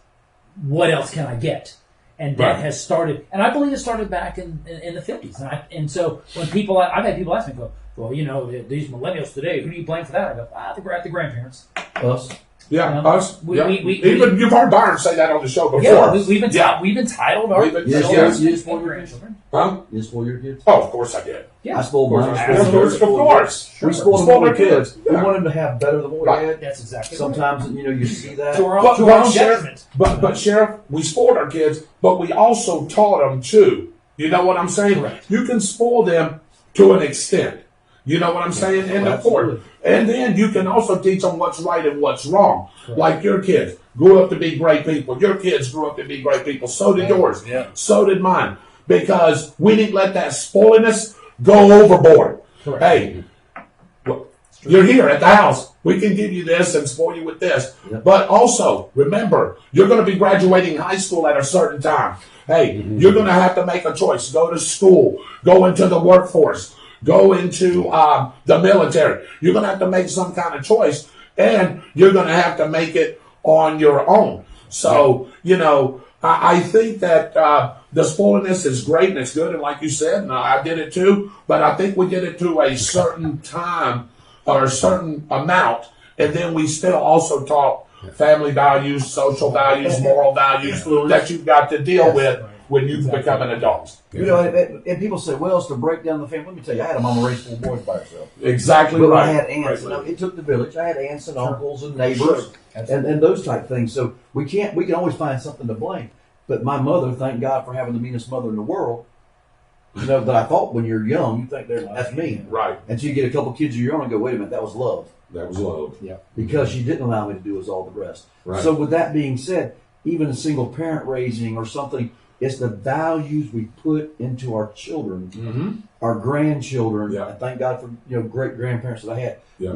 what else can I get? And that has started, and I believe it started back in the 50s. And so when people, I've had people ask me, go, well, these millennials today, who do you blame for that? I go, the grandparents. Us. Yeah, us. We- Yeah. we- Even you've heard Byron say that on the show before. Yeah, we've entitled our We've children you just and want your grandchildren. Huh? You spoil your kids? Oh, of course I did. Yeah, I spoiled Of mine. course. Of course. We spoiled Spoil our our kids. kids. We Yeah. want them to have better than what we Right. had. that's exactly right. Sometimes, you see that. To our But own Sheriff, detriment. but Sheriff, we spoiled our kids, but we also taught them too. You know what I'm saying? Correct. You can spoil them to an extent. You know what I'm saying? And Absolutely. and then you can also teach them what's right and what's wrong. Like your kids grew up to be great people. Your kids grew up to be great people. So did yours. Yeah. So did mine. Because we didn't let that spoiliness go overboard. Correct. Hey, well, you're here at the house. We can give you this and spoil you with this. Yep. But also, remember, you're going to be graduating high school at a certain time. Hey, you're going to have to make a choice. Go to school. Go into the workforce. Go into the military. You're going to have to make some kind of choice. And you're going to have to make it on your own. So, I think that the spoiledness is great and it's good. And like you said, and I did it too. But I think we did it to a certain time or a certain amount. And then we still also taught family values, social values, moral values that you've got to deal with when you become an adult. And people say, well, it's to break down the family. Let me tell you, I had a mama raised 4 boys by herself. Exactly But right. I had aunts. Right. It took the village. I had aunts and uncles and neighbors and those type things. So we can always find something to blame. But my mother, thank God for having the meanest mother in the world. That I thought when you're young, you think that's mean. Right. Until you get a couple kids of your own and go, wait a minute, that was love. That was low. because she didn't allow me to do as all the rest. Right. So with that being said, even a single parent raising or something, it's the values we put into our children, Mm-hmm. our grandchildren. Yeah. And thank God for great grandparents that I had. Yeah.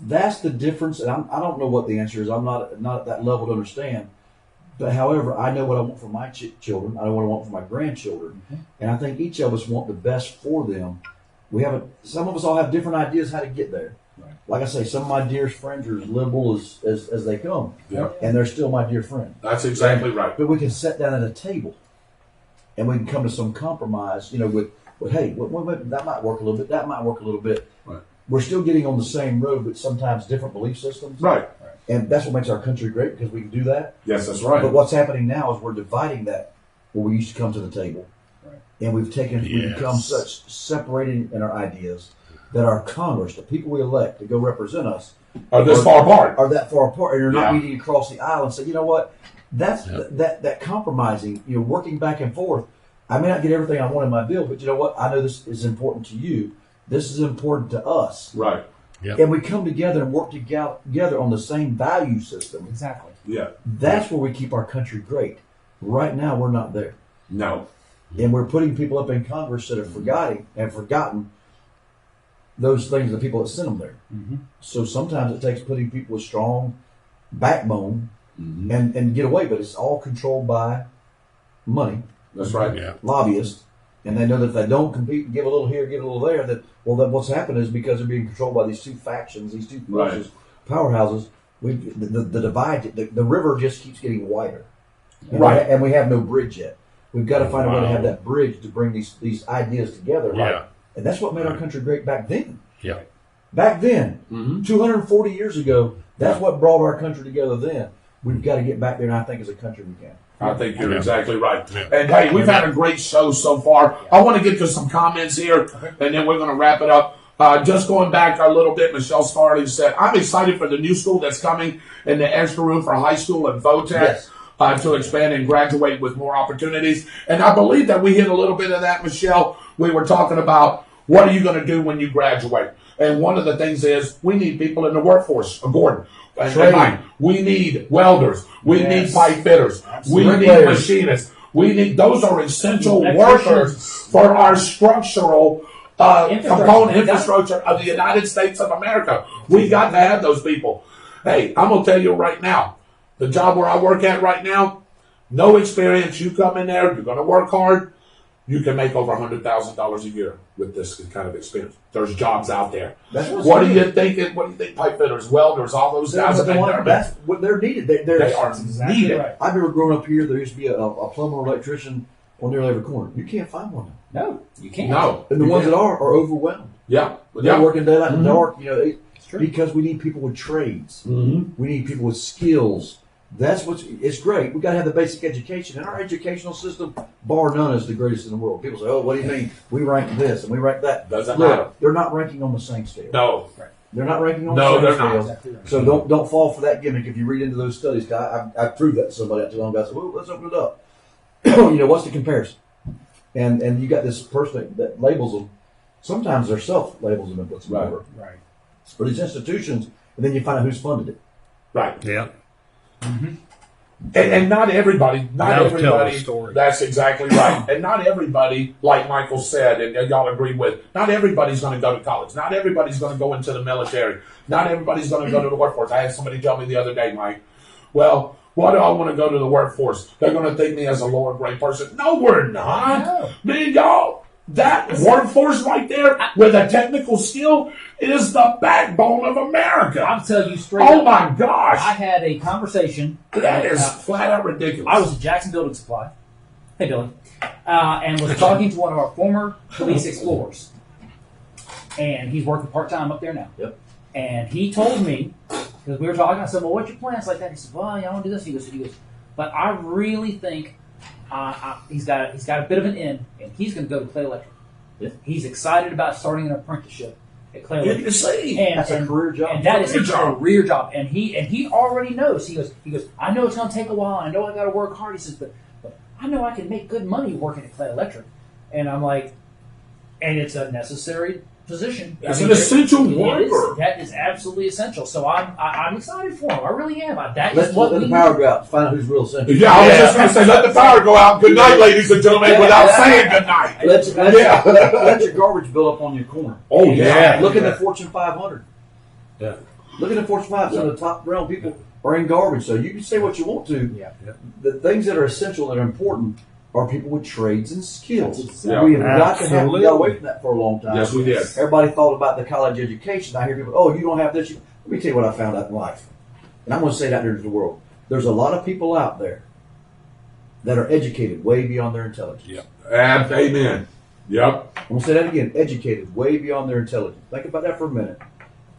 That's the difference, and I don't know what the answer is. I'm not at that level to understand. But however, I know what I want for my children. I know what I want for my grandchildren, and I think each of us want the best for them. Some of us all have different ideas how to get there. Right. Like I say, some of my dearest friends are as liberal as they come, Yeah. and they're still my dear friend. That's exactly right. But we can sit down at a table, and we can come to some compromise. With hey, that might work a little bit. That might work a little bit. Right. We're still getting on the same road, but sometimes different belief systems. Right. And that's what makes our country great, because we can do that. Yes, that's right. But what's happening now is we're dividing that where we used to come to the table. Right. And we've become such separated in our ideas that our Congress, the people we elect to go represent us, Are this far apart? are that far apart, and you're not Yeah. meeting across the aisle and say, you know what, that's that compromising, working back and forth. I may not get everything I want in my bill, but you know what? I know this is important to you. This is important to us. Right. Yep. And we come together and work together on the same value system. Exactly. Yeah. That's where we keep our country great. Right now, we're not there. No. And we're putting people up in Congress that have forgotten those things, the people that sent them there. Mm-hmm. So sometimes it takes putting people with strong backbone Mm-hmm. and get away, but it's all controlled by money, That's right. Yeah. lobbyists, and they know that if they don't compete and give a little here, give a little there, that what's happened is because they're being controlled by these two factions, these two forces, powerhouses. The divide, the river just keeps getting wider, Right. And we have no bridge yet. We've got to find a way to have that bridge to bring these ideas together, Yeah. And that's what made our country great back then. Yeah. Back then, Mm-hmm. 240 years ago, that's what brought our country together then. We've got to get back there, and I think as a country we can. I think you're Yeah. exactly right. Yeah. And hey, we've had a great show so far. I want to get to some comments here, and then we're going to wrap it up. Just going back a little bit, Michelle Starling said, I'm excited for the new school that's coming in the extra room for high school and VOTEC. Yes. To expand and graduate with more opportunities. And I believe that we hit a little bit of that, Michelle. We were talking about what are you going to do when you graduate? And one of the things is we need people in the workforce. Gordon, and Mike, we need welders. We need pipe fitters. We need Bricklayers. machinists. We need those are essential Electricians. workers for our structural component Infrastructure. infrastructure of the United States of America. We got to have those people. Hey, I'm going to tell you right now, the job where I work at right now, no experience. You come in there, you're going to work hard. You can make over $100,000 a year with this kind of experience. There's jobs out there. That's what's What do needed. you think? What do you think? Pipe fitters, welders, all those guys. That's what they're needed. They are exactly needed. right. I remember growing up here, there used to be a plumber or electrician on nearly every corner. You can't find one now. No, you can't. No, And the ones that are overwhelmed. yeah, They're working daylight and Mhm. dark, true. because we need people with trades. Mhm. We need people with skills. It's great. We got to have the basic education. And our educational system, bar none, is the greatest in the world. People say, oh, what do you mean? We rank this and we rank that. Doesn't Look, matter. they're not ranking on the same scale. No, They're not ranking on No, the they're same not. scale. Exactly right. So don't fall for that gimmick if you read into those studies. 'Cause I proved that to somebody not too long ago. I said, well, let's open it up. What's the comparison? And you got this person that labels them. Sometimes they're self-labels them and puts them Right. over. Right. But it's institutions, and then you find out who's funded it. right. Yeah. And not everybody, That'll tell the story. That's exactly right. And not everybody, like Michael said, and y'all agree with, not everybody's going to go to college. Not everybody's going to go into the military. Not everybody's going to go to the workforce. I had somebody tell me the other day, Mike, well, why do I want to go to the workforce? They're going to think me as a lower grade person. No, we're not. No. Man, y'all, that workforce right there with a technical skill is the backbone of America. I'll tell you straight Oh up. my I gosh. had a conversation. That is uh, flat out ridiculous. I was at Jackson Building Supply. Hey, Billy. And was talking to one of our former police explorers. And he's working part-time up there now. Yep. And he told me, because we were talking, I said, well, what's your plans like that? He said, well, yeah, I want to do this. He goes, but I really think he's got a bit of an in, and he's going to go to Clay Electric. Yeah. He's excited about starting an apprenticeship at Clay Electric. You see. And, That's a career job. And that is Career a job. career job. And he already knows. He goes, I know it's going to take a while. I know I got to work hard. He says, but I know I can make good money working at Clay Electric. And I'm like, and it's a necessary position. It's an essential it is. worker. That is absolutely essential. So I'm excited for him. I really am. That Let's is what let we the power need. go out. Find out who's real essential. Yeah, I was just going to say, let the power go out. Good night, ladies and gentlemen, without saying good night. Let your garbage build up on your corner. Oh, yeah. Look at the Fortune 500. Yeah. Look at the Fortune 500. Some of the top realm people are in garbage. So you can say what you want to. Yeah. The things that are essential that are important are people with trades and skills. Yeah. We have got to have. We got Absolutely. away from that for a long time. Yes, we did. Everybody thought about the college education. I hear people, oh, you don't have this. Let me tell you what I found out in life. And I'm going to say that to the world. There's a lot of people out there that are educated way beyond their intelligence. Yep. Amen. Yep. I'm going to say that again. Educated way beyond their intelligence. Think about that for a minute.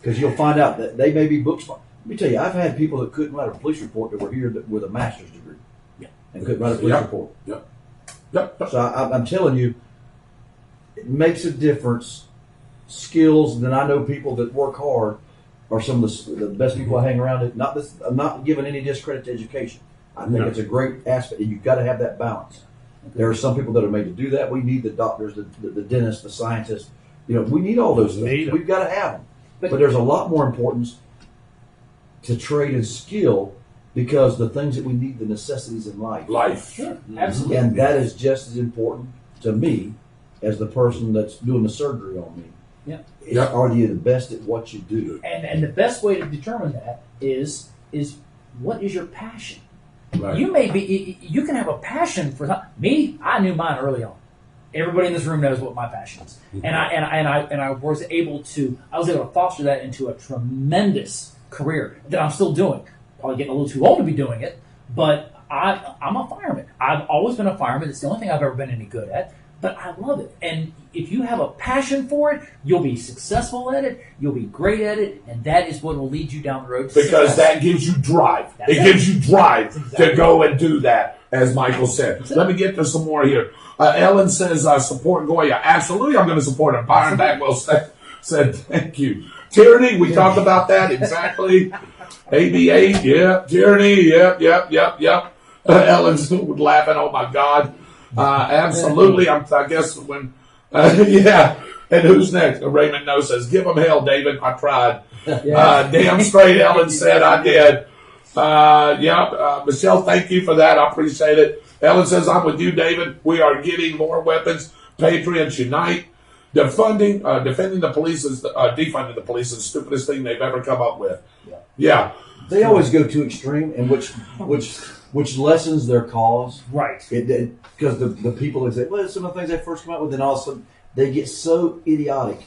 Because you'll find out that they may be book smart. Let me tell you, I've had people that couldn't write a police report that were here with a master's degree. Yeah. And couldn't write a police report. Yep. So I'm telling you, it makes a difference. Skills, and then I know people that work hard are some of the best people I hang around with. I'm not giving any discredit to education. I think it's a great aspect, and you've got to have that balance. There are some people that are made to do that. We need the doctors, the dentists, the scientists. We need all those things. We've got to have them. But there's a lot more importance to trade and skill because the things that we need, the necessities in life. Sure. Absolutely. And that is just as important to me as the person that's doing the surgery on me. Yeah. Are you the best at what you do? And the best way to determine that is what is your passion? Right. You can have a passion for me. I knew mine early on. Everybody in this room knows what my passion is, and I was able to foster that into a tremendous career that I'm still doing. Probably getting a little too old to be doing it, but I'm a fireman. I've always been a fireman. It's the only thing I've ever been any good at. But I love it. And if you have a passion for it, you'll be successful at it, you'll be great at it, and that is what will lead you down the road to Because success. that gives you drive. That's It it. gives you drive Exactly. to go and do that, as Michael said. Let me get to some more here. Ellen says, support Goya. Absolutely, I'm going to support him. Byron Bagwell said, thank you. Tyranny, we talked about that exactly. ABA, yeah. Tyranny, yep. Ellen's laughing, oh my God. Absolutely. I guess when, yeah. And who's next? Raymond No says, give them hell, David. I tried. Damn straight, Ellen said, I did. Michelle, thank you for that. I appreciate it. Ellen says, I'm with you, David. We are getting more weapons. Patriots unite. Defunding the police is defunding the police is the stupidest thing they've ever come up with. Yeah. They always go too extreme, and which lessens their cause. Right. Because the people that say, well, some of the things they first come out with, then all of a sudden they get so idiotic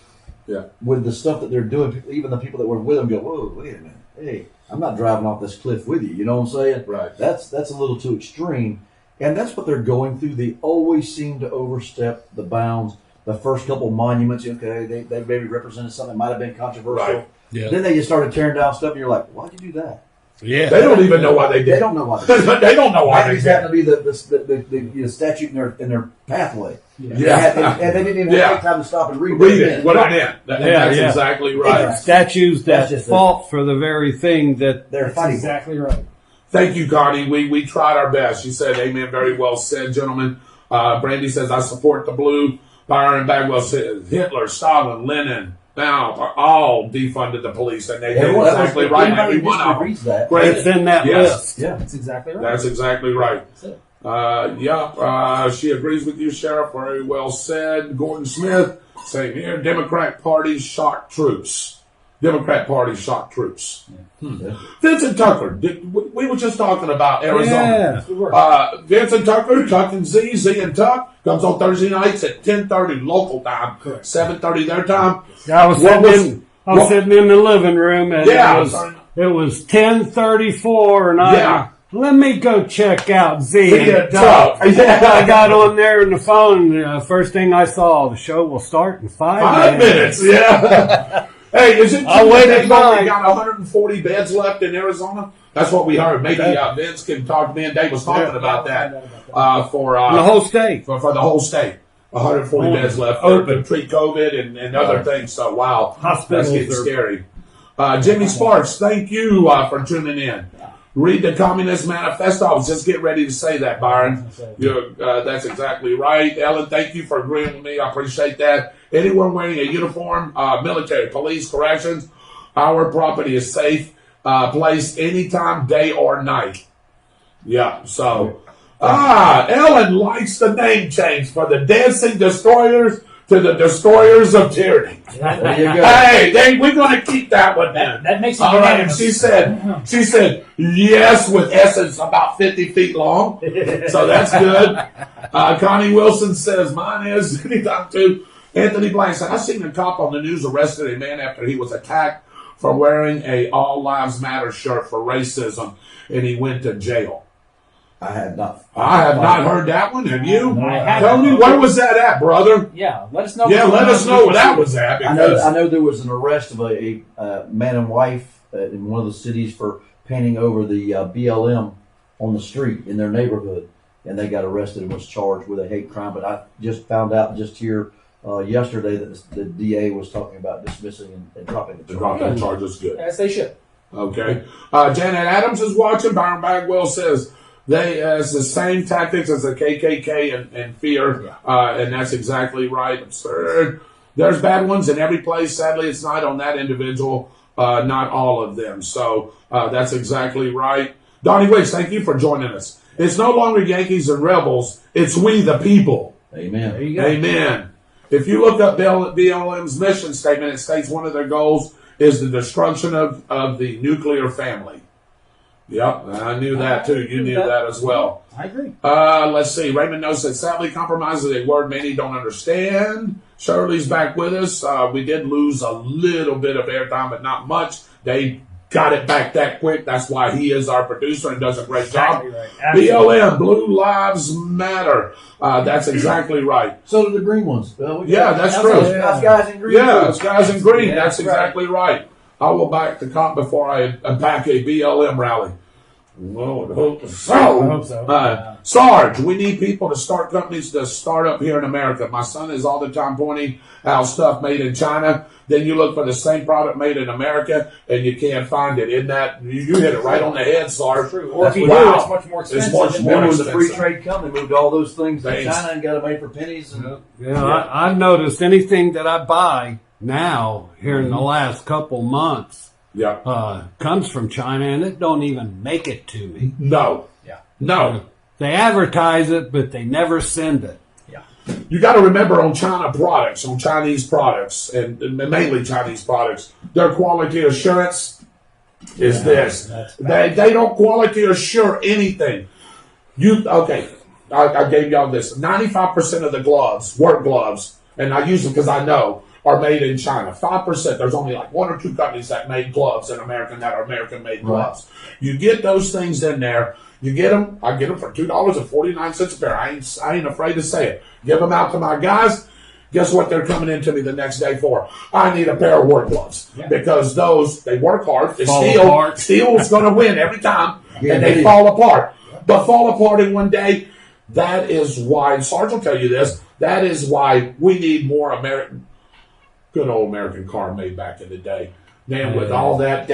with the stuff that they're doing. Even the people that were with them go, whoa, wait a minute. Hey, I'm not driving off this cliff with you. You know what I'm saying? Right. That's a little too extreme. And that's what they're going through. They always seem to overstep the bounds. The first couple monuments, okay, they maybe represented something that might have been controversial. Right. Yeah. Then they just started tearing down stuff, and you're like, why'd you do that? Yeah. They don't even know why they did. They don't know why. They did it. They don't know why That they just did. happened to be the statute in their pathway. Yeah. And they didn't even have time to stop and read Read it. What I meant. That's yeah. exactly right. Statues That's that just fought for the very thing that They're That's fighting. exactly right. Thank you, Connie. We tried our best. She said, amen. Very well said, gentlemen. Brandy says, I support the blue. Byron Bagwell says, Hitler, Stalin, Lenin, Mao are all defunded the police, and they did Everyone- exactly right. everybody Every one of them. reads that. Great. it's in that Yes. list. Yeah. That's exactly right. That's exactly right. That's it. She agrees with you, Sheriff. Very well said. Gordon Smith, same here. Democrat Party shock troops. Democrat Party shock troops. Vincent Tucker. We were just talking about Arizona. Vincent Tucker, Tuck and Z and Tuck, comes on Thursday nights at 10:30 local time, 7:30 their time. I was What was- sitting in the living room, and Yeah. it was 10:34, and Yeah. let me go check out Z Z and and Tuck. Tuck. Yeah. I got on there on the phone. First thing I saw, the show will start in 5 minutes. Yeah. Hey, is it true I waited that they've only fine. got 140 beds left in Arizona? That's what we heard. Maybe Vince can talk to me, and Dave was talking about that for the whole state. for the whole state. 140 beds left open, treat COVID and other things. So wow, Hospitals that's getting are- scary. Jimmy Sparks, thank you for tuning in. Read the Communist Manifesto. I was just getting ready to say that, Byron. That's exactly right. Ellen, thank you for agreeing with me. I appreciate that. anyone wearing a uniform, military, police, corrections, our property is safe, place anytime, day or night. Yeah, so, Ellen likes the name change for the Dancing Destroyers to the Destroyers of Tyranny. There you go. Hey, we're going to keep that one then. That makes it All right, and unanimous. she said, yes, with essence about 50 feet long. So that's good. Connie Wilson says, mine is anytime too. Anthony Blank said, I seen a cop on the news arrested a man after he was attacked for wearing a All Lives Matter shirt for racism, and he went to jail. I have not. I have not heard that one. Have you? No, I haven't. Tony, where was that at, brother? Yeah, let us know. Yeah, let us know where that was at. I know. Because I know there was an arrest of a man and wife in one of the cities for painting over the BLM on the street in their neighborhood, and they got arrested and was charged with a hate crime. But I just found out just here yesterday that the DA was talking about dismissing and dropping the the drop charge. that charge is good. As they should. Okay. Janet Adams is watching. Byron Bagwell says they has the same tactics as the KKK and fear, and that's exactly right. Absurd. There's bad ones in every place. Sadly, it's not on that individual, not all of them. So that's exactly right. Donnie Wicks, thank you for joining us. It's no longer Yankees and Rebels. It's we the people. Amen. There you go. Amen. If you look up BLM's mission statement, it states one of their goals is the destruction of the nuclear family. Yep, I knew that too. You knew that as well. I agree. Let's see. Raymond knows that sadly compromise is a word many don't understand. Shirley's back with us. We did lose a little bit of airtime, but not much. They got it back that quick. That's why he is our producer and does a great job. Exactly right. Absolutely. BLM, Blue Lives Matter. That's exactly right. So do the green ones. Well, we Yeah, got that's us true. guys in green. Yeah, it's guys in green. Yeah, That's that's exactly right. I will back the cop before I back a BLM rally. Well, I hope so. I hope so. Sarge, we need people to start companies to start up here in America. My son is all the time pointing out stuff made in China. Then you look for the same product made in America, and you can't find it. Isn't that you hit it right on the head, Sarge? True. Or if you Wow. do, it's much more expensive. much than more Remember what when the free trade come, they moved all those things to Thanks. China and got them made for pennies. And Yeah, I've noticed anything that I buy now here in the last couple months Yeah. comes from China, and it don't even make it to me. No. Yeah. No. They advertise it, but they never send it. Yeah. You got to remember on China products, on Chinese products, and mainly Chinese products, their quality assurance is this. They don't quality assure anything. I gave y'all this. 95% of the gloves, work gloves, and I use them because I know, are made in China. 5%, there's only like one or two companies that make gloves in America that are American-made gloves. You get those things in there. You get them. I get them for $2.49 a pair. I ain't afraid to say it. Give them out to my guys. Guess what they're coming into me the next day for? I need a pair of work gloves because those they work hard. It's Fall steel. apart. Steel's going to win every time, Yeah, and they it is. fall apart. But fall apart in one day. That is why. And Sarge will tell you this. That is why we need more American. Good old American car made back in the day. Man, with all that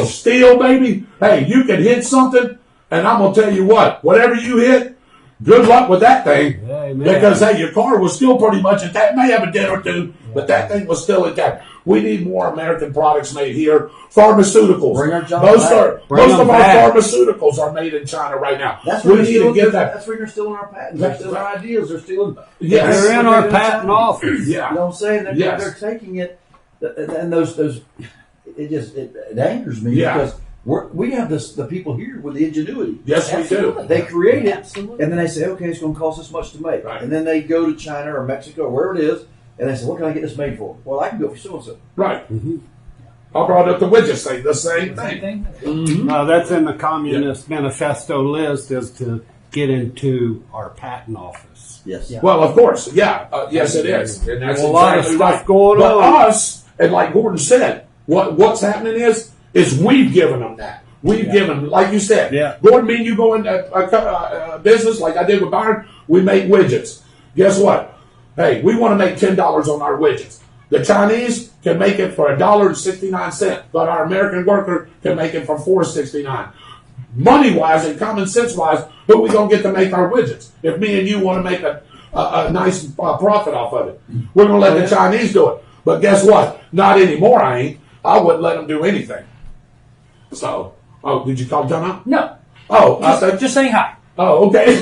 steel, baby. Hey, you can hit something, and I'm gonna tell you what. Whatever you hit, good luck with that thing. Amen. Because hey, your car was still pretty much intact. May have a dent or two, but that thing was still intact. We need more American products made here. Pharmaceuticals. Bring our jobs Most back. Bring of them our back. pharmaceuticals are made in China right now. that's We where need to get that. That's where they're stealing our patents. They're stealing our ideas. They're stealing. Yes. They're in our They're patent China. office. Yeah. You know what I'm saying? They're, Yes. they're taking it, and those it angers me Yeah. because we have the people here with the ingenuity. Yes, we do. They create it, Absolutely. and then they say, okay, it's going to cost this much to make. Right. And then they go to China or Mexico or wherever it is, and they say, what can I get this made for? Well, I can go for so-and-so. Right. I brought up the widgets thing. The same Same thing. thing. That's in the Communist Manifesto list, is to get into our patent office. Yes. Yeah. Well, of course, yeah, yes, it is, and that's There's a lot of exactly stuff right. going but on. us, and like Gordon said, what's happening is we've given them that. We've given, like you said, Yeah. Gordon, me and you go into a business like I did with Byron. We make widgets. Guess what? Hey, we want to make $10 on our widgets. The Chinese can make it for $1.69, but our American worker can make it for $4.69. Money wise and common sense wise, who we gonna get to make our widgets? If me and you want to make a nice profit off of it. We're going to let the Chinese do it. But guess what? Not anymore, I ain't. I wouldn't let them do anything. So, did you call timeout? No. Oh, Just saying hi. oh, okay.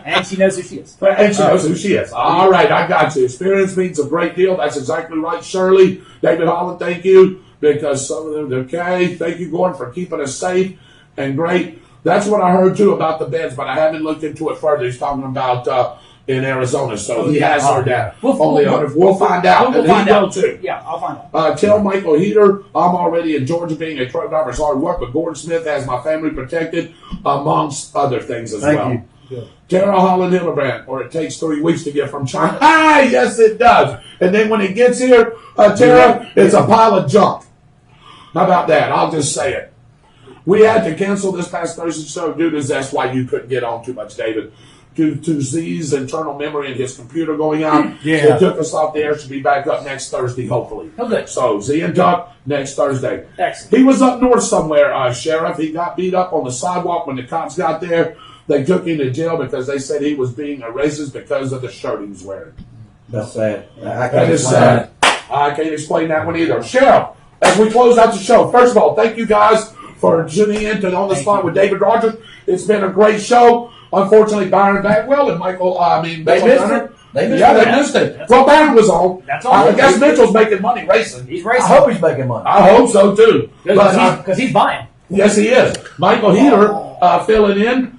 And she knows who she is. And she knows who she is. All right, I got you. Experience means a great deal. That's exactly right, Shirley. David Holland, thank you. Because some of them, okay. Thank you, Gordon, for keeping us safe and great. That's what I heard, too, about the beds, but I haven't looked into it further. He's talking about in Arizona, so he has heard that. We'll find out. We'll find out. Too. Yeah, I'll find out. Tell Michael Heater I'm already in Georgia being a truck driver is hard work, but Gordon Smith has my family protected, amongst other things as well. Thank you. Tara Holland Hillebrand, or it takes 3 weeks to get from China. Ah, yes, it does. And then when it gets here, Tara, it's a pile of junk. How about that? I'll just say it. We had to cancel this past Thursday's show due to that's why you couldn't get on too much, David. Due to Z's internal memory and his computer going out. Yeah. It took us off the air. Should be back up next Thursday, hopefully. Oh, good. So Z and Duck next Thursday. Excellent. He was up north somewhere, Sheriff. He got beat up on the sidewalk when the cops got there. They took him to jail because they said he was being a racist because of the shirt he was wearing. That's sad. That is sad. I can't explain that one either. Sheriff, as we close out the show, first of all, thank you guys for tuning in to On the Spot with David Rodgers. It's been a great show. Unfortunately, Byron Bagwell and They missed it. They missed it. Well, Byron was on. That's all. I guess Mitchell's making money racing. He's I racing. hope he's making money. I hope so, too. Because he's buying. Yes, he is. Michael Heater filling in.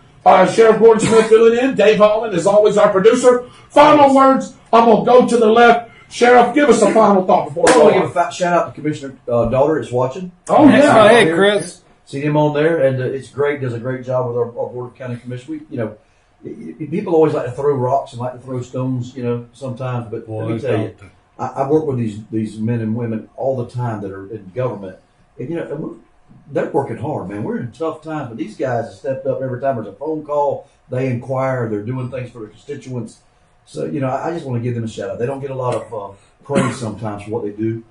Sheriff Gordon Smith filling in. Dave Holland is always our producer. Final words. I'm going to go to the left. Sheriff, give us a final thought before we I want go to give a fat shout out to Commissioner Daughter is watching. Oh, yeah. Oh, hey, Chris. See him on there, and it's great. Does a great job with our Board of County Commission. People always like to throw rocks and like to throw stones, sometimes. But let me tell you, I work with these men and women all the time that are in government, and they're working hard, man. We're in tough times, but these guys have stepped up every time there's a phone call. They inquire. They're doing things for their constituents. So, I just want to give them a shout out. They don't get a lot of praise sometimes for what they do.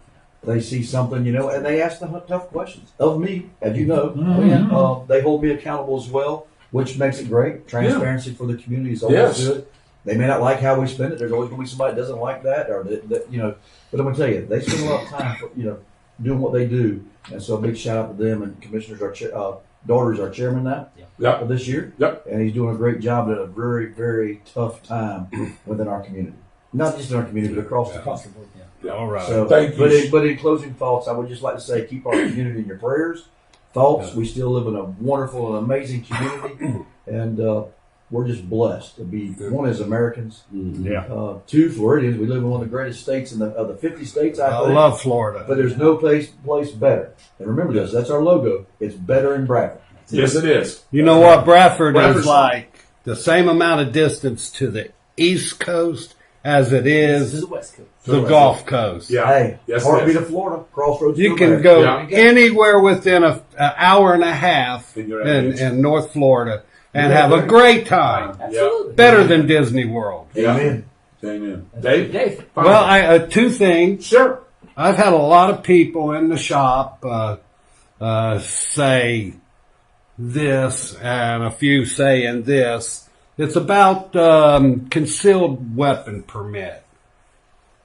They see something, and they ask the tough questions of me, as you know. Mm-hmm. They hold me accountable as well, which makes it great. Transparency for the community is always good. They may not like how we spend it. There's always going to be somebody that doesn't like that, or But I'm going to tell you, they spend a lot of time, doing what they do, and so a big shout out to them. And Commissioner's Daughter's our chairman now. Yep. This year. Yep. And he's doing a great job at a very, very tough time within our community. Not just in our community, but across the country. All right. So, Thank you. But in closing thoughts, I would just like to say, keep our community in your prayers, thoughts. We still live in a wonderful and amazing community, and we're just blessed to be one as Americans. Yeah. Two Floridians. We live in one of the greatest states of the 50 states. I think. love Florida. But there's no place better. And remember this. That's our logo. It's better in Bradford. Yes, it is. You know what? Bradford Bradford's is like the same amount of distance to the East Coast as it This is is the West Coast. the Gulf Coast. Yeah. Hey, Yes, heartbeat it is. of Florida, crossroads. You to can America. go Yeah. anywhere within an hour and a half In your in, area. in North Florida and have a great time. Absolutely. Better than Disney World. Yeah. Amen. Amen. Dave? Dave. Well, two things. Sure. I've had a lot of people in the shop say this and a few saying this. It's about concealed weapon permit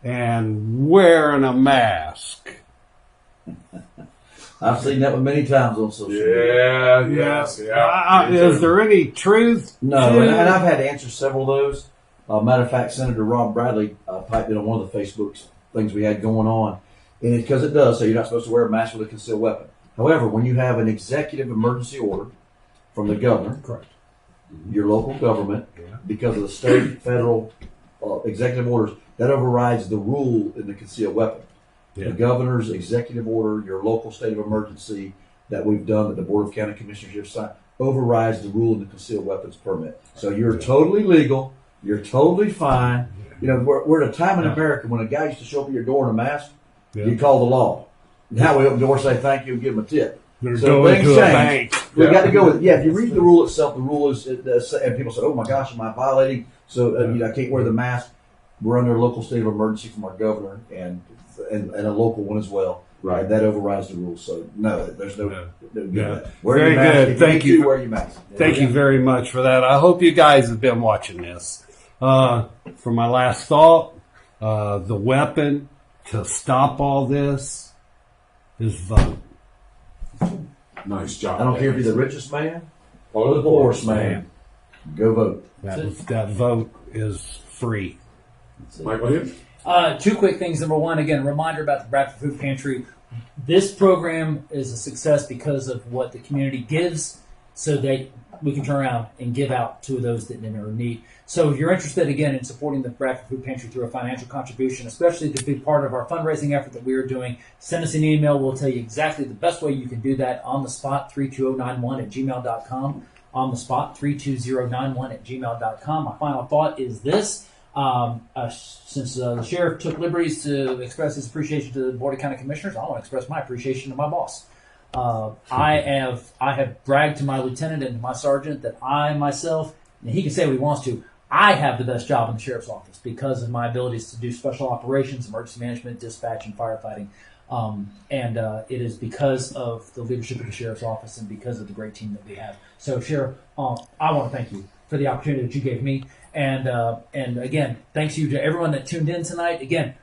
and wearing a mask. I've seen that one many times on social media. Yeah, yes, yeah. Is there any truth? No, to- and I've had to answer several of those. Matter of fact, Senator Rob Bradley piped in on one of the Facebook things we had going on. And because it does say you're not supposed to wear a mask with a concealed weapon. However, when you have an executive emergency order from the governor, Correct. your local government, because of the state, federal executive orders, that overrides the rule in the concealed weapon. Yeah. The governor's executive order, your local state of emergency that we've done that the Board of County Commissioners have signed, overrides the rule in the concealed weapons permit. So you're totally legal. You're totally fine. We're at a time in America when a guy used to show up at your door in a mask, you call the law. Now we open the door, say thank you, and give him a tip. They're So going things to a change. bank. We got to go with it. Yeah, if you read the rule itself, the rule is, and people say, "Oh my gosh, am I violating?" So I can't wear the mask. We're under a local state of emergency from our governor and a local one as well. Right. And that overrides the rules. So no, there's no. Yeah. Wear Very your mask. good. If Thank need you. to, wear your mask. Thank you very much for that. I hope you guys have been watching this. For my last thought, the weapon to stop all this is vote. Nice job. I don't care if you're the richest man or the poorest man. Go vote. That vote is free. Michael here. 2 quick things. Number one, again, a reminder about the Bradford Food Pantry. This program is a success because of what the community gives, so that we can turn around and give out to those that are in need. So if you're interested, again, in supporting the Bradford Food Pantry through a financial contribution, especially to be part of our fundraising effort that we are doing, send us an email. We'll tell you exactly the best way you can do that on the spot, 32091@gmail.com. On the spot, 32091@gmail.com. My final thought is this. Since the sheriff took liberties to express his appreciation to the Board of County Commissioners, I want to express my appreciation to my boss. I have bragged to my lieutenant and my sergeant that I myself, and he can say what he wants to, I have the best job in the sheriff's office because of my abilities to do special operations, emergency management, dispatch, and firefighting. It is because of the leadership of the sheriff's office and because of the great team that we have. So, Sheriff, I want to thank you for the opportunity that you gave me. And again, thanks you to everyone that tuned in tonight. Again,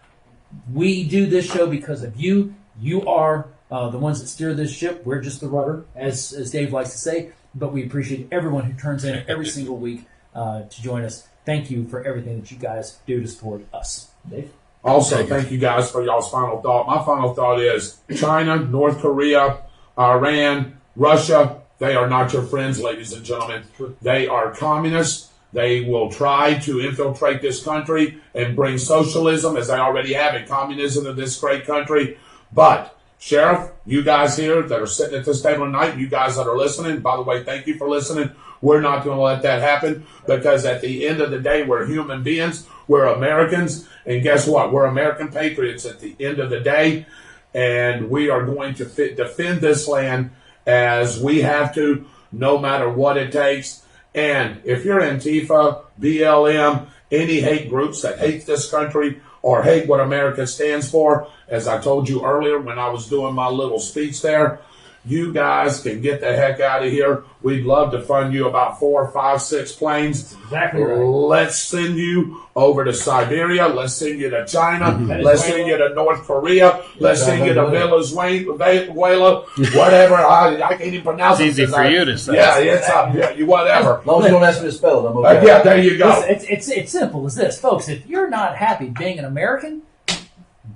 we do this show because of you. You are the ones that steer this ship. We're just the rudder, as Dave likes to say. But we appreciate everyone who turns in every single week to join us. Thank you for everything that you guys do to support us. Dave? Also, thank you guys for y'all's final thought. My final thought is China, North Korea, Iran, Russia, they are not your friends, ladies and gentlemen. They are communists. They will try to infiltrate this country and bring socialism, as they already have, and communism to this great country. But, Sheriff, you guys here that are sitting at this table tonight, you guys that are listening, by the way, thank you for listening. We're not going to let that happen because at the end of the day, we're human beings. We're Americans. And guess what? We're American patriots at the end of the day. And we are going to defend this land as we have to, no matter what it takes. And if you're Antifa, BLM, any hate groups that hate this country or hate what America stands for, as I told you earlier when I was doing my little speech there, you guys can get the heck out of here. We'd love to fund you about 4, 5, 6 planes. That's exactly right. Let's send you over to Siberia. Let's send you to China. Let's send you to North Korea. Let's send you to Venezuela. Whatever. I can't even pronounce it. It's easy for you to say. Yeah, it's up. Yeah, whatever. As long as you don't ask me to spell it, I'm okay. Yeah, there you go. Listen, it's simple as this, folks. If you're not happy being an American,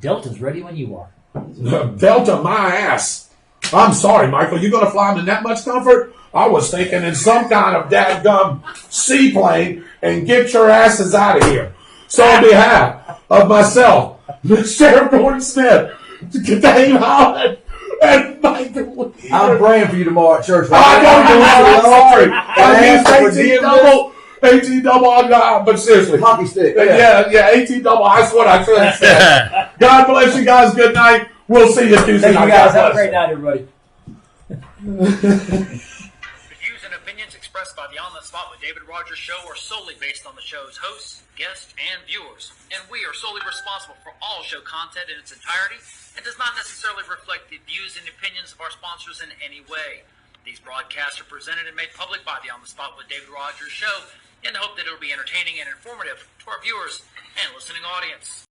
Delta's ready when you are. Delta my ass. I'm sorry, Michael. You going to fly in that much comfort? I was thinking in some kind of dadgum seaplane and get your asses out of here. So on behalf of myself, Sheriff Gordon Smith, Dave Holland, and Michael, I'm praying for you tomorrow at church. I know you are. I'm sorry. I used 18 double, but seriously. Hockey stick. Yeah, 18 double. That's what I should have said. God bless you guys. Good night. We'll see you Tuesday Thank night. you guys. God Have a bless. great night, everybody. The views and opinions expressed by the On the Spot with David Rodgers show are solely based on the show's hosts, guests, and viewers, and we are solely responsible for all show content in its entirety and does not necessarily reflect the views and opinions of our sponsors in any way. These broadcasts are presented and made public by the On the Spot with David Rodgers show in the hope that it will be entertaining and informative to our viewers and listening audience.